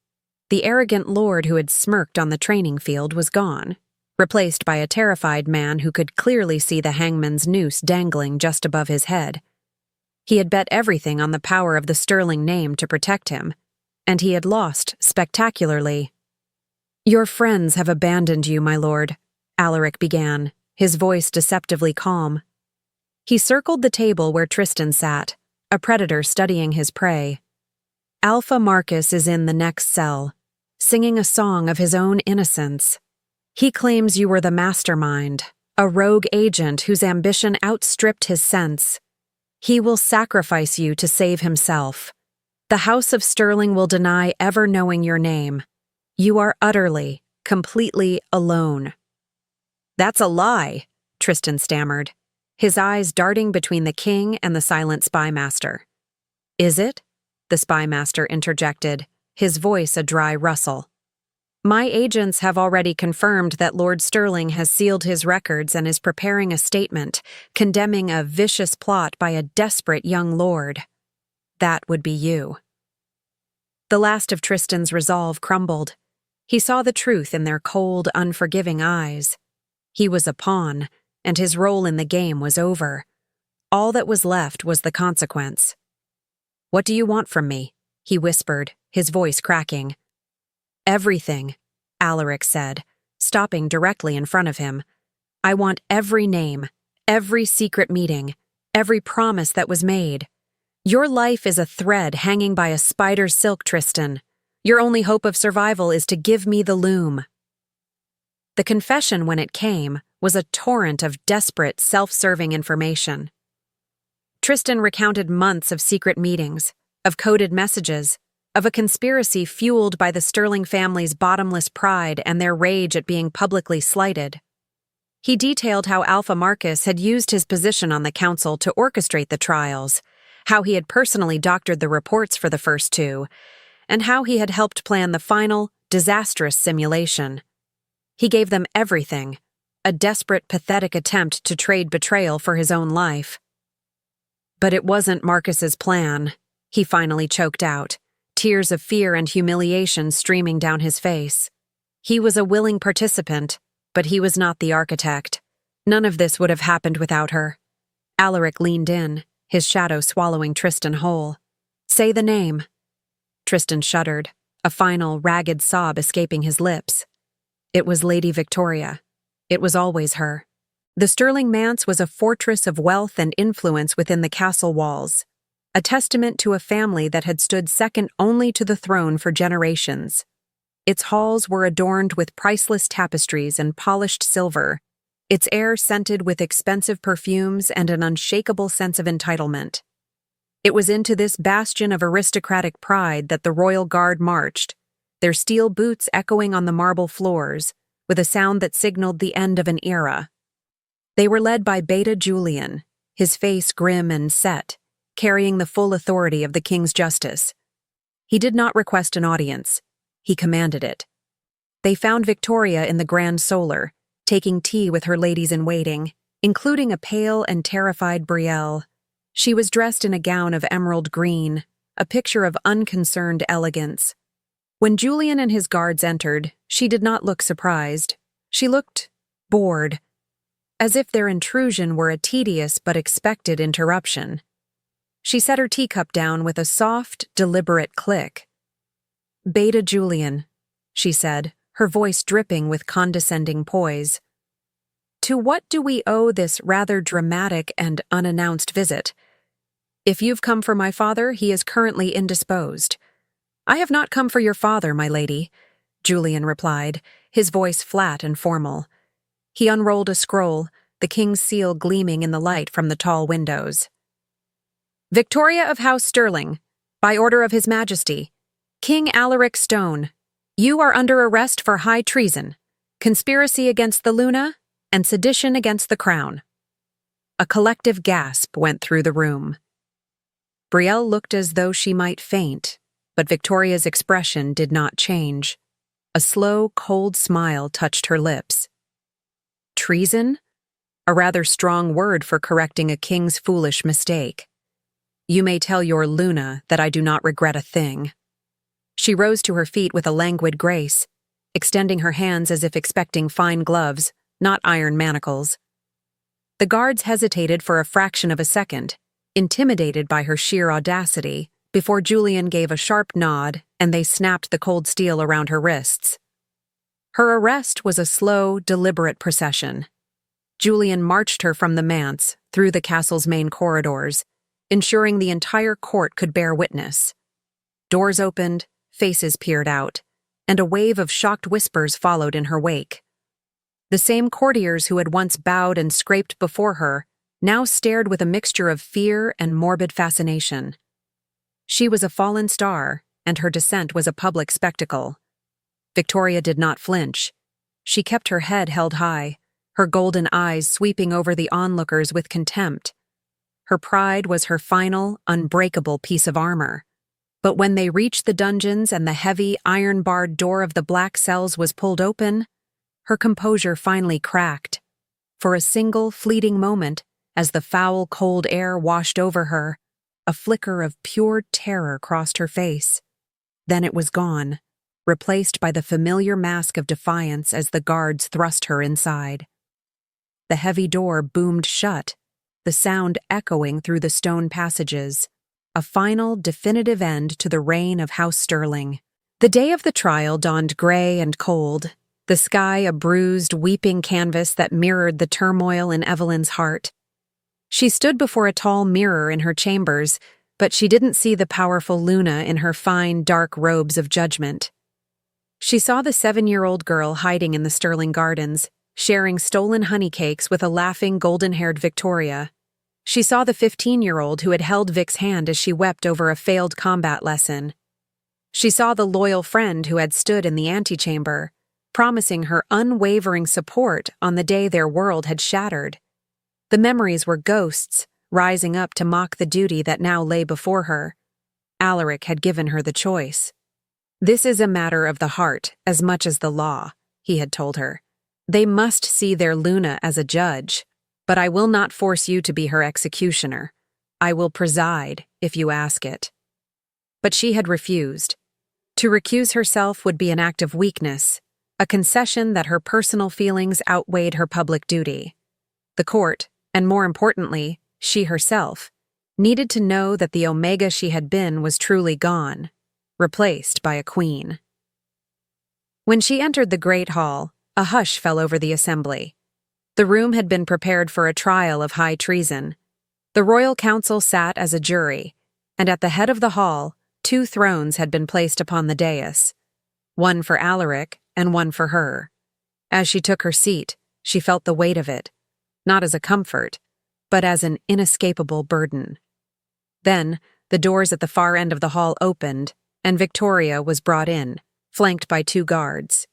The arrogant lord who had smirked on the training field was gone, replaced by a terrified man who could clearly see the hangman's noose dangling just above his head. He had bet everything on the power of the sterling name to protect him, and he had lost spectacularly. "Your friends have abandoned you, my lord," Alaric began, his voice deceptively calm. He circled the table where Tristan sat, a predator studying his prey. "Alpha Marcus is in the next cell. singing a song of his own innocence. He claims you were the mastermind, a rogue agent whose ambition outstripped his sense. He will sacrifice you to save himself. The House of Stirling will deny ever knowing your name. You are utterly, completely alone." "That's a lie," Tristan stammered, his eyes darting between the king and the silent spymaster. "Is it?" the spymaster interjected, his voice a dry rustle. "My agents have already confirmed that Lord Stirling has sealed his records and is preparing a statement condemning a vicious plot by a desperate young lord. That would be you." The last of Tristan's resolve crumbled. He saw the truth in their cold, unforgiving eyes. He was a pawn, and his role in the game was over. All that was left was the consequence. "What do you want from me?" he whispered, his voice cracking. "Everything," Alaric said, stopping directly in front of him. "I want every name, every secret meeting, every promise that was made. Your life is a thread hanging by a spider's silk, Tristan. Your only hope of survival is to give me the loom." The confession, when it came, was a torrent of desperate, self-serving information. Tristan recounted months of secret meetings, of coded messages, of a conspiracy fueled by the Stirling family's bottomless pride and their rage at being publicly slighted. He detailed how Alpha Marcus had used his position on the council to orchestrate the trials, how he had personally doctored the reports for the first two, and how he had helped plan the final, disastrous simulation. He gave them everything, a desperate, pathetic attempt to trade betrayal for his own life. "But it wasn't Marcus's plan," he finally choked out, tears of fear and humiliation streaming down his face. He was a willing participant, but he was not the architect. None of this would have happened without her. Alaric leaned in, his shadow swallowing Tristan whole. "Say the name." Tristan shuddered, a final, ragged sob escaping his lips. It was Lady Victoria. It was always her. The Stirling manse was a fortress of wealth and influence within the castle walls, a testament to a family that had stood second only to the throne for generations. Its halls were adorned with priceless tapestries and polished silver, its air scented with expensive perfumes and an unshakable sense of entitlement. It was into this bastion of aristocratic pride that the royal guard marched, their steel boots echoing on the marble floors, with a sound that signaled the end of an era. They were led by Beta Julian, his face grim and set, carrying the full authority of the king's justice. He did not request an audience. He commanded it. They found Victoria in the Grand Solar, taking tea with her ladies-in-waiting, including a pale and terrified Brielle. She was dressed in a gown of emerald green, a picture of unconcerned elegance. When Julian and his guards entered, she did not look surprised. She looked bored, as if their intrusion were a tedious but expected interruption. She set her teacup down with a soft, deliberate click. "Beta Julian," she said, her voice dripping with condescending poise. "To what do we owe this rather dramatic and unannounced visit? If you've come for my father, he is currently indisposed." "I have not come for your father, my lady," Julian replied, his voice flat and formal. He unrolled a scroll, the king's seal gleaming in the light from the tall windows. "Victoria of House Stirling, by order of His Majesty, King Alaric Stone, you are under arrest for high treason, conspiracy against the Luna, and sedition against the crown." A collective gasp went through the room. Brielle looked as though she might faint, but Victoria's expression did not change. A slow, cold smile touched her lips. "Treason? A rather strong word for correcting a king's foolish mistake. You may tell your Luna that I do not regret a thing." She rose to her feet with a languid grace, extending her hands as if expecting fine gloves, not iron manacles. The guards hesitated for a fraction of a second, intimidated by her sheer audacity, before Julian gave a sharp nod and they snapped the cold steel around her wrists. Her arrest was a slow, deliberate procession. Julian marched her from the manse, through the castle's main corridors, ensuring the entire court could bear witness. Doors opened, faces peered out, and a wave of shocked whispers followed in her wake. The same courtiers who had once bowed and scraped before her now stared with a mixture of fear and morbid fascination. She was a fallen star, and her descent was a public spectacle. Victoria did not flinch. She kept her head held high, her golden eyes sweeping over the onlookers with contempt. Her pride was her final, unbreakable piece of armor. But when they reached the dungeons and the heavy, iron-barred door of the black cells was pulled open, her composure finally cracked. For a single, fleeting moment, as the foul, cold air washed over her, a flicker of pure terror crossed her face. Then it was gone, replaced by the familiar mask of defiance as the guards thrust her inside. The heavy door boomed shut, the sound echoing through the stone passages, a final, definitive end to the reign of House Stirling. The day of the trial dawned gray and cold, the sky a bruised, weeping canvas that mirrored the turmoil in Evelyn's heart. She stood before a tall mirror in her chambers, but she didn't see the powerful Luna in her fine, dark robes of judgment. She saw the 7-year-old girl hiding in the Stirling Gardens, sharing stolen honey cakes with a laughing, golden-haired Victoria. She saw the 15-year-old who had held Vic's hand as she wept over a failed combat lesson. She saw the loyal friend who had stood in the antechamber, promising her unwavering support on the day their world had shattered. The memories were ghosts, rising up to mock the duty that now lay before her. Alaric had given her the choice. "This is a matter of the heart as much as the law," he had told her. "They must see their Luna as a judge, but I will not force you to be her executioner. I will preside, if you ask it." But she had refused. To recuse herself would be an act of weakness, a concession that her personal feelings outweighed her public duty. The court, and more importantly, she herself, needed to know that the Omega she had been was truly gone, replaced by a queen. When she entered the Great Hall, a hush fell over the assembly. The room had been prepared for a trial of high treason. The royal council sat as a jury, and at the head of the hall, 2 thrones had been placed upon the dais, one for Alaric and one for her. As she took her seat, she felt the weight of it, not as a comfort, but as an inescapable burden. Then, the doors at the far end of the hall opened, and Victoria was brought in, flanked by 2 guards.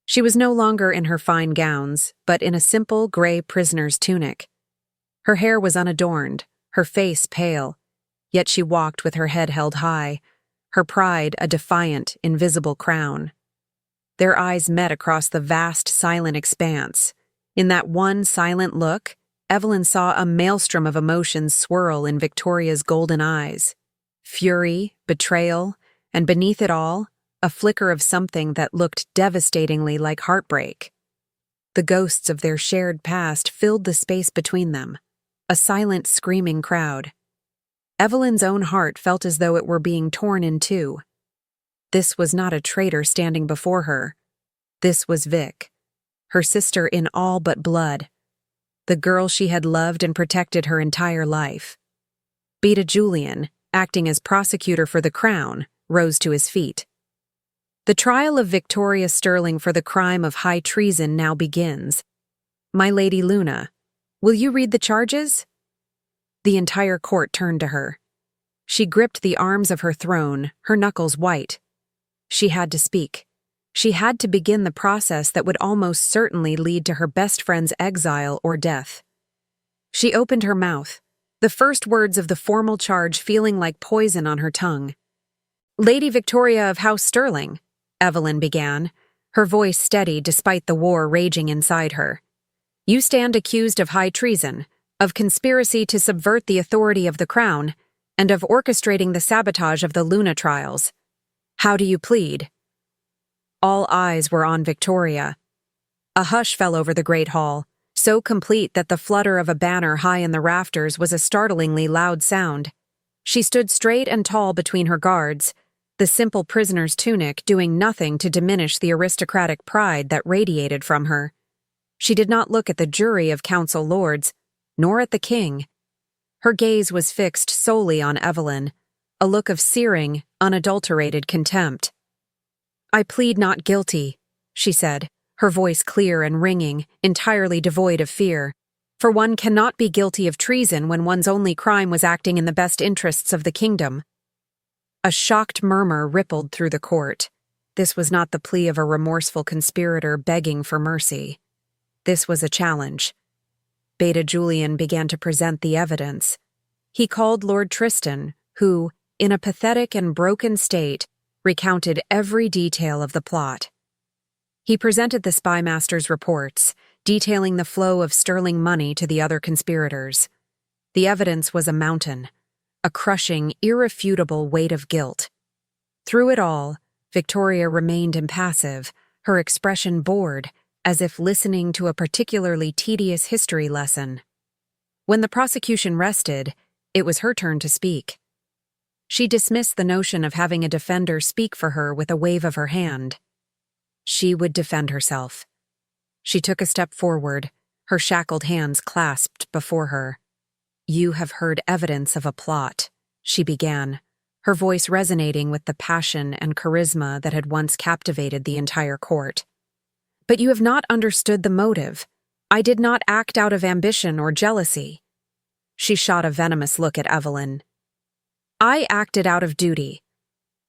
She was no longer in her fine gowns, but in a simple gray prisoner's tunic. Her hair was unadorned, her face pale, yet she walked with her head held high, her pride a defiant, invisible crown. Their eyes met across the vast, silent expanse. In that one silent look, Evelyn saw a maelstrom of emotions swirl in Victoria's golden eyes. Fury, betrayal, and beneath it all, a flicker of something that looked devastatingly like heartbreak. The ghosts of their shared past filled the space between them, a silent, screaming crowd. Evelyn's own heart felt as though it were being torn in two. This was not a traitor standing before her. This was Vic, her sister in all but blood, the girl she had loved and protected her entire life. Beta Julian, acting as prosecutor for the crown, rose to his feet. The trial of Victoria Stirling for the crime of high treason now begins. My Lady Luna, will you read the charges? The entire court turned to her. She gripped the arms of her throne, her knuckles white. She had to speak. She had to begin the process that would almost certainly lead to her best friend's exile or death. She opened her mouth, the first words of the formal charge feeling like poison on her tongue. Lady Victoria of House Stirling, Evelyn began, her voice steady despite the war raging inside her. You stand accused of high treason, of conspiracy to subvert the authority of the crown, and of orchestrating the sabotage of the Luna trials. How do you plead? All eyes were on Victoria. A hush fell over the great hall, so complete that the flutter of a banner high in the rafters was a startlingly loud sound. She stood straight and tall between her guards, the simple prisoner's tunic doing nothing to diminish the aristocratic pride that radiated from her. She did not look at the jury of council lords, nor at the king. Her gaze was fixed solely on Evelyn, a look of searing, unadulterated contempt. "I plead not guilty," she said, her voice clear and ringing, entirely devoid of fear. "For one cannot be guilty of treason when one's only crime was acting in the best interests of the kingdom." A shocked murmur rippled through the court. This was not the plea of a remorseful conspirator begging for mercy. This was a challenge. Beta Julian began to present the evidence. He called Lord Tristan, who, in a pathetic and broken state, recounted every detail of the plot. He presented the spymaster's reports, detailing the flow of sterling money to the other conspirators. The evidence was a mountain, a crushing, irrefutable weight of guilt. Through it all, Victoria remained impassive, her expression bored, as if listening to a particularly tedious history lesson. When the prosecution rested, it was her turn to speak. She dismissed the notion of having a defender speak for her with a wave of her hand. She would defend herself. She took a step forward, her shackled hands clasped before her. "You have heard evidence of a plot," she began, her voice resonating with the passion and charisma that had once captivated the entire court. "But you have not understood the motive. I did not act out of ambition or jealousy." She shot a venomous look at Evelyn. "I acted out of duty.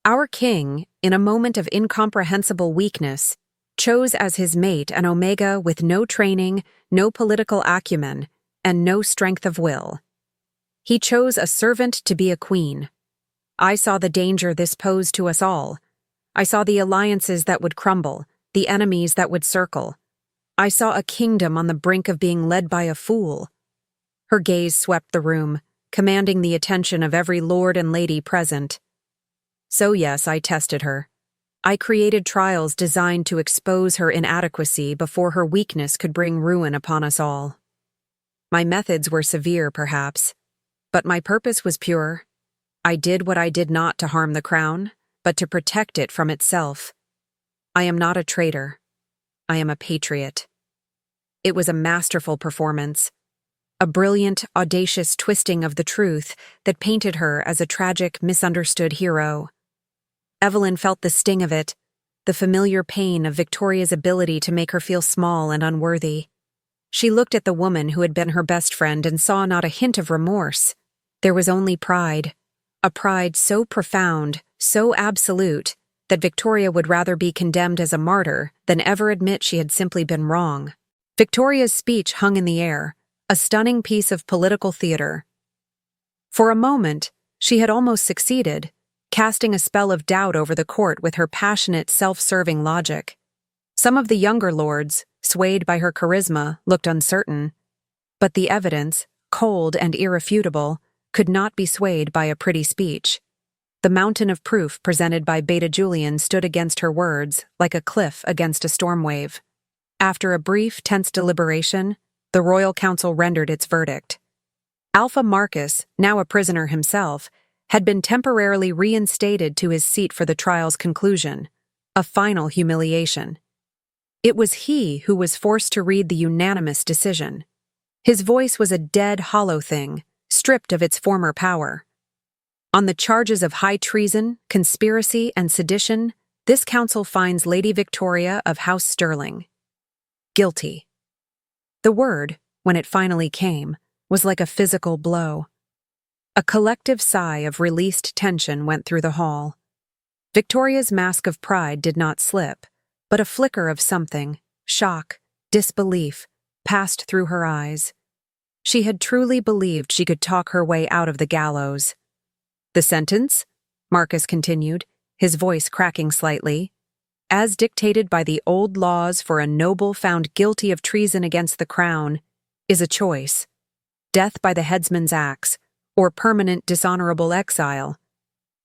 Our king, in a moment of incomprehensible weakness, chose as his mate an Omega with no training, no political acumen, and no strength of will. He chose a servant to be a queen. I saw the danger this posed to us all. I saw the alliances that would crumble, the enemies that would circle. I saw a kingdom on the brink of being led by a fool." Her gaze swept the room, commanding the attention of every lord and lady present. "So yes, I tested her. I created trials designed to expose her inadequacy before her weakness could bring ruin upon us all. My methods were severe, perhaps, but my purpose was pure. I did what I did not to harm the crown, but to protect it from itself. I am not a traitor. I am a patriot." It was a masterful performance, a brilliant, audacious twisting of the truth that painted her as a tragic, misunderstood hero. Evelyn felt the sting of it, the familiar pain of Victoria's ability to make her feel small and unworthy. She looked at the woman who had been her best friend and saw not a hint of remorse. There was only pride, a pride so profound, so absolute, that Victoria would rather be condemned as a martyr than ever admit she had simply been wrong. Victoria's speech hung in the air, a stunning piece of political theater. For a moment, she had almost succeeded, casting a spell of doubt over the court with her passionate, self-serving logic. Some of the younger lords, swayed by her charisma, looked uncertain. But the evidence, cold and irrefutable, could not be swayed by a pretty speech. The mountain of proof presented by Beta Julian stood against her words like a cliff against a storm wave. After a brief, tense deliberation, the royal council rendered its verdict. Alpha Marcus, now a prisoner himself, had been temporarily reinstated to his seat for the trial's conclusion, a final humiliation. It was he who was forced to read the unanimous decision. His voice was a dead, hollow thing, stripped of its former power. On the charges of high treason, conspiracy, and sedition, this council finds Lady Victoria of House Stirling guilty. The word, when it finally came, was like a physical blow. A collective sigh of released tension went through the hall. Victoria's mask of pride did not slip, but a flicker of something, shock, disbelief, passed through her eyes. She had truly believed she could talk her way out of the gallows. "The sentence," Marcus continued, his voice cracking slightly, "as dictated by the old laws for a noble found guilty of treason against the crown, is a choice: death by the headsman's axe, or permanent dishonorable exile.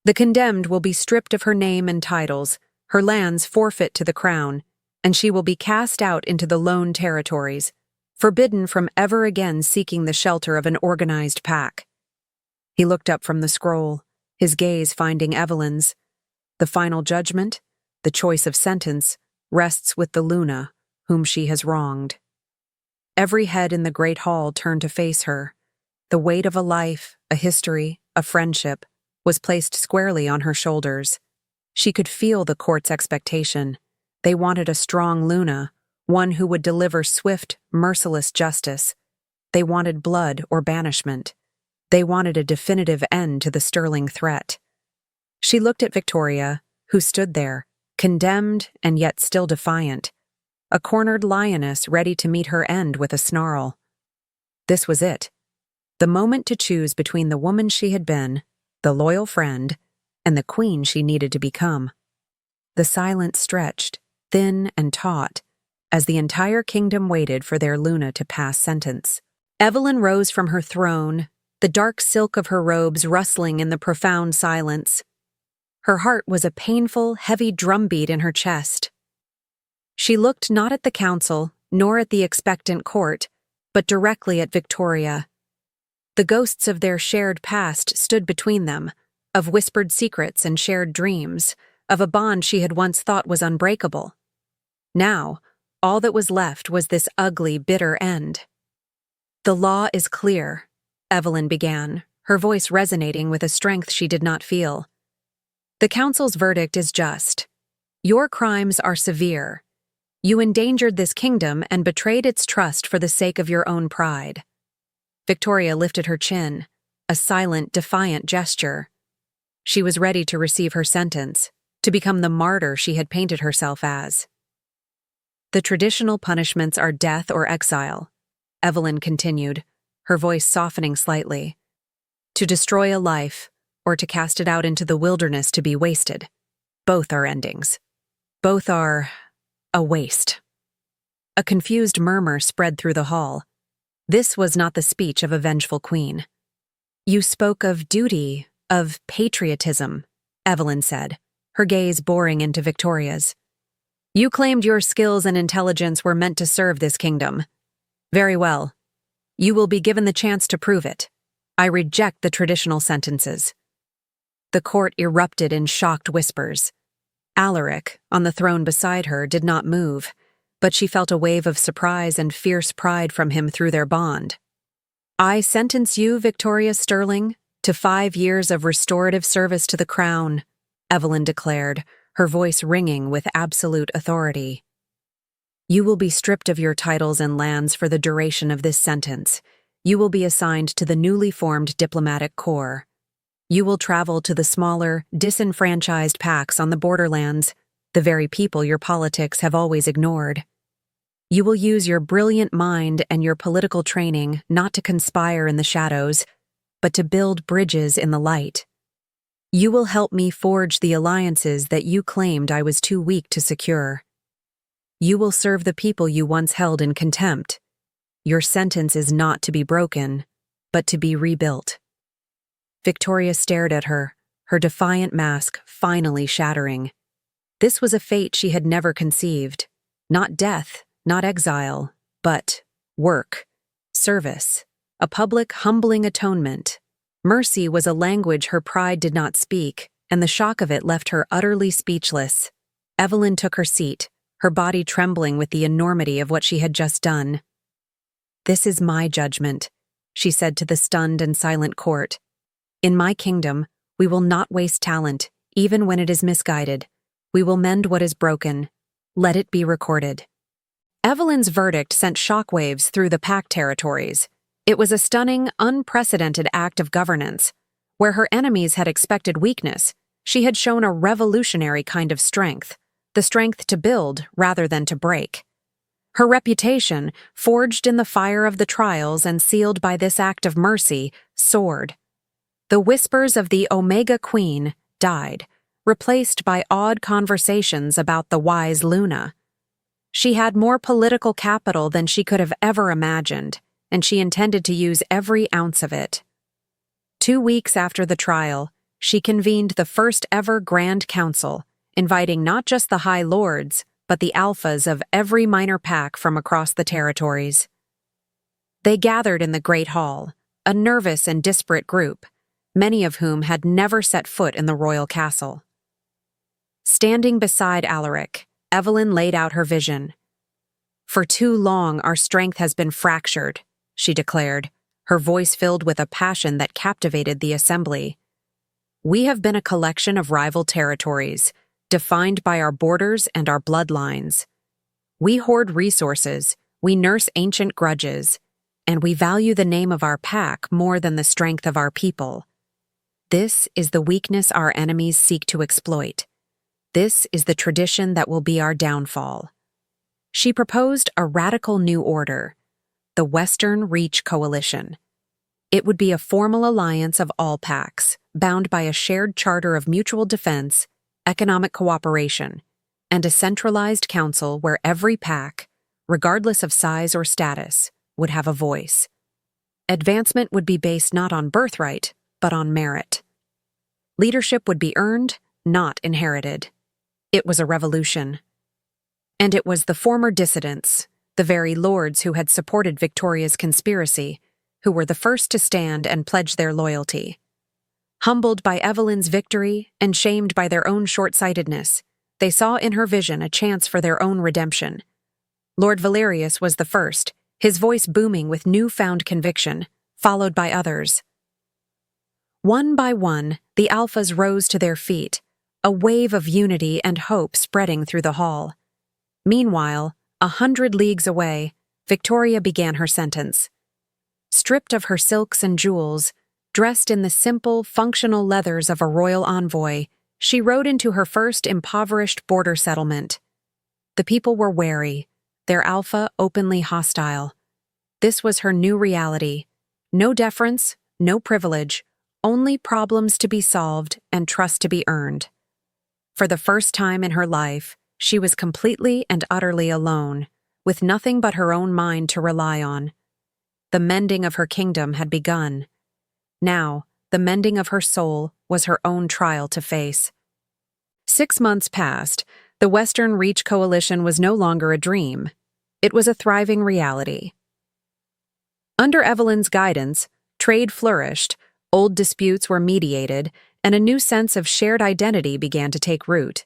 The condemned will be stripped of her name and titles, her lands forfeit to the crown, and she will be cast out into the lone territories, forbidden from ever again seeking the shelter of an organized pack." He looked up from the scroll, his gaze finding Evelyn's. "The final judgment, the choice of sentence, rests with the Luna, whom she has wronged." Every head in the great hall turned to face her. The weight of a life, a history, a friendship, was placed squarely on her shoulders. She could feel the court's expectation. They wanted a strong Luna, one who would deliver swift, merciless justice. They wanted blood or banishment. They wanted a definitive end to the Sterling threat. She looked at Victoria, who stood there, condemned and yet still defiant, a cornered lioness ready to meet her end with a snarl. This was it. The moment to choose between the woman she had been, the loyal friend, and the queen she needed to become. The silence stretched, thin and taut, as the entire kingdom waited for their Luna to pass sentence. Evelyn rose from her throne, the dark silk of her robes rustling in the profound silence. Her heart was a painful, heavy drumbeat in her chest. She looked not at the council, nor at the expectant court, but directly at Victoria. The ghosts of their shared past stood between them, of whispered secrets and shared dreams, of a bond she had once thought was unbreakable. Now, all that was left was this ugly, bitter end. "The law is clear," Evelyn began, her voice resonating with a strength she did not feel. "The council's verdict is just. Your crimes are severe. You endangered this kingdom and betrayed its trust for the sake of your own pride." Victoria lifted her chin, a silent, defiant gesture. She was ready to receive her sentence, to become the martyr she had painted herself as. "The traditional punishments are death or exile," Evelyn continued, her voice softening slightly. "To destroy a life, or to cast it out into the wilderness to be wasted. Both are endings. Both are a waste." A confused murmur spread through the hall. This was not the speech of a vengeful queen. "You spoke of duty, of patriotism," Evelyn said, her gaze boring into Victoria's. "You claimed your skills and intelligence were meant to serve this kingdom. Very well. You will be given the chance to prove it. I reject the traditional sentences." The court erupted in shocked whispers. Alaric, on the throne beside her, did not move, but she felt a wave of surprise and fierce pride from him through their bond. "I sentence you, Victoria Sterling, to 5 years of restorative service to the crown," Evelyn declared, her voice ringing with absolute authority. "You will be stripped of your titles and lands for the duration of this sentence. You will be assigned to the newly formed diplomatic corps. You will travel to the smaller, disenfranchised pacts on the borderlands, the very people your politics have always ignored. You will use your brilliant mind and your political training not to conspire in the shadows, but to build bridges in the light. You will help me forge the alliances that you claimed I was too weak to secure. You will serve the people you once held in contempt. Your sentence is not to be broken, but to be rebuilt." Victoria stared at her, her defiant mask finally shattering. This was a fate she had never conceived. Not death, not exile, but work, service, a public, humbling atonement. Mercy was a language her pride did not speak, and the shock of it left her utterly speechless. Evelyn took her seat, her body trembling with the enormity of what she had just done. "This is my judgment," she said to the stunned and silent court. "In my kingdom, we will not waste talent, even when it is misguided. We will mend what is broken. Let it be recorded." Evelyn's verdict sent shockwaves through the Pack territories. It was a stunning, unprecedented act of governance. Where her enemies had expected weakness, she had shown a revolutionary kind of strength, the strength to build rather than to break. Her reputation, forged in the fire of the trials and sealed by this act of mercy, soared. The whispers of the Omega Queen died, replaced by awed conversations about the wise Luna. She had more political capital than she could have ever imagined, and she intended to use every ounce of it. 2 weeks after the trial, she convened the first ever Grand Council, inviting not just the High Lords, but the alphas of every minor pack from across the territories. They gathered in the Great Hall, a nervous and disparate group, many of whom had never set foot in the royal castle. Standing beside Alaric, Evelyn laid out her vision. "For too long our strength has been fractured," she declared, her voice filled with a passion that captivated the assembly. "We have been a collection of rival territories, defined by our borders and our bloodlines. We hoard resources, we nurse ancient grudges, and we value the name of our pack more than the strength of our people. This is the weakness our enemies seek to exploit. This is the tradition that will be our downfall. She proposed a radical new order, the Western Reach Coalition. It would be a formal alliance of all packs, bound by a shared charter of mutual defense, economic cooperation, and a centralized council where every pack, regardless of size or status, would have a voice. Advancement would be based not on birthright, but on merit. Leadership would be earned, not inherited. It was a revolution. And it was the former dissidents, the very lords who had supported Victoria's conspiracy, who were the first to stand and pledge their loyalty. Humbled by Evelyn's victory and shamed by their own short-sightedness, they saw in her vision a chance for their own redemption. Lord Valerius was the first, his voice booming with newfound conviction, followed by others. One by one, the Alphas rose to their feet, a wave of unity and hope spreading through the hall. Meanwhile, 100 leagues away, Victoria began her sentence. Stripped of her silks and jewels, dressed in the simple, functional leathers of a royal envoy, she rode into her first impoverished border settlement. The people were wary, their Alpha openly hostile. This was her new reality. No deference, no privilege, only problems to be solved and trust to be earned. For the first time in her life, she was completely and utterly alone, with nothing but her own mind to rely on. The mending of her kingdom had begun. Now, the mending of her soul was her own trial to face. 6 months passed. The Western Reach Coalition was no longer a dream. It was a thriving reality. Under Evelyn's guidance, trade flourished, old disputes were mediated, and a new sense of shared identity began to take root.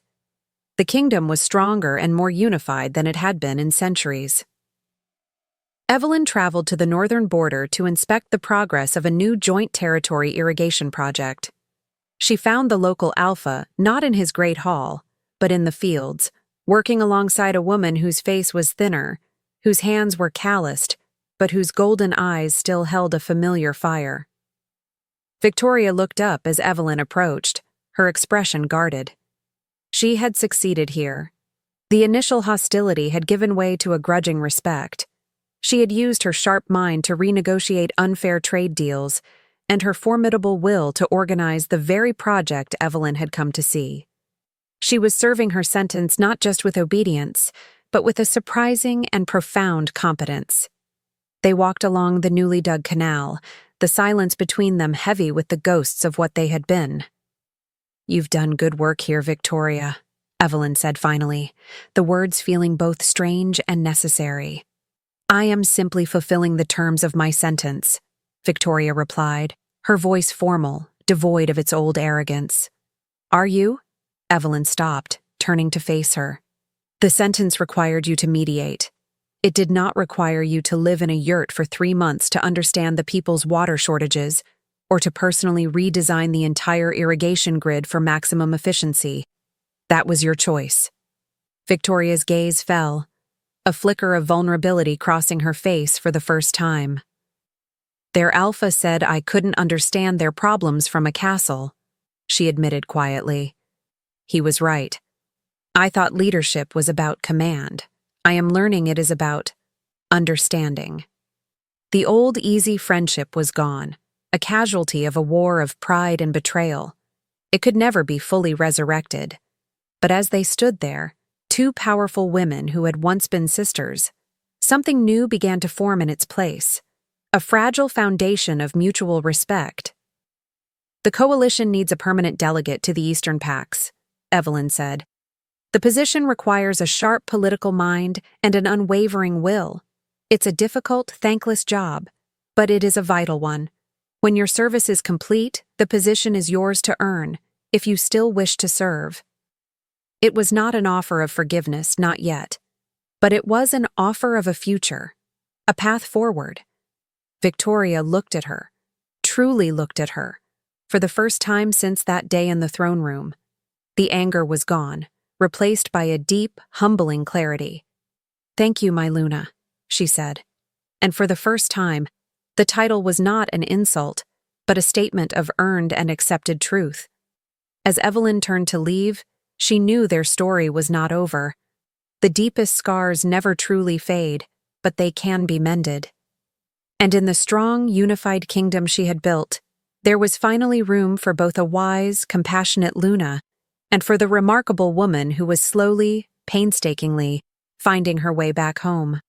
The kingdom was stronger and more unified than it had been in centuries. Evelyn traveled to the northern border to inspect the progress of a new joint territory irrigation project. She found the local Alpha not in his great hall, but in the fields, working alongside a woman whose face was thinner, whose hands were calloused, but whose golden eyes still held a familiar fire. Victoria looked up as Evelyn approached, her expression guarded. She had succeeded here. The initial hostility had given way to a grudging respect. She had used her sharp mind to renegotiate unfair trade deals, and her formidable will to organize the very project Evelyn had come to see. She was serving her sentence not just with obedience, but with a surprising and profound competence. They walked along the newly dug canal, the silence between them heavy with the ghosts of what they had been. "You've done good work here, Victoria," Evelyn said finally, the words feeling both strange and necessary. "I am simply fulfilling the terms of my sentence," Victoria replied, her voice formal, devoid of its old arrogance. "Are you?" Evelyn stopped, turning to face her. "The sentence required you to mediate. It did not require you to live in a yurt for 3 months to understand the people's water shortages, or to personally redesign the entire irrigation grid for maximum efficiency. That was your choice." Victoria's gaze fell, a flicker of vulnerability crossing her face for the first time. "Their Alpha said I couldn't understand their problems from a castle," she admitted quietly. "He was right. I thought leadership was about command. I am learning it is about understanding." The old easy friendship was gone, a casualty of a war of pride and betrayal. It could never be fully resurrected. But as they stood there, 2 powerful women who had once been sisters, something new began to form in its place, a fragile foundation of mutual respect. "The coalition needs a permanent delegate to the Eastern Pacts," Evelyn said. "The position requires a sharp political mind and an unwavering will. It's a difficult, thankless job, but it is a vital one. When your service is complete, the position is yours to earn, if you still wish to serve." It was not an offer of forgiveness, not yet, but it was an offer of a future, a path forward. Victoria looked at her, truly looked at her, for the first time since that day in the throne room. The anger was gone, replaced by a deep, humbling clarity. "Thank you, my Luna," she said. And for the first time, the title was not an insult, but a statement of earned and accepted truth. As Evelyn turned to leave, she knew their story was not over. The deepest scars never truly fade, but they can be mended. And in the strong, unified kingdom she had built, there was finally room for both a wise, compassionate Luna and for the remarkable woman who was slowly, painstakingly, finding her way back home.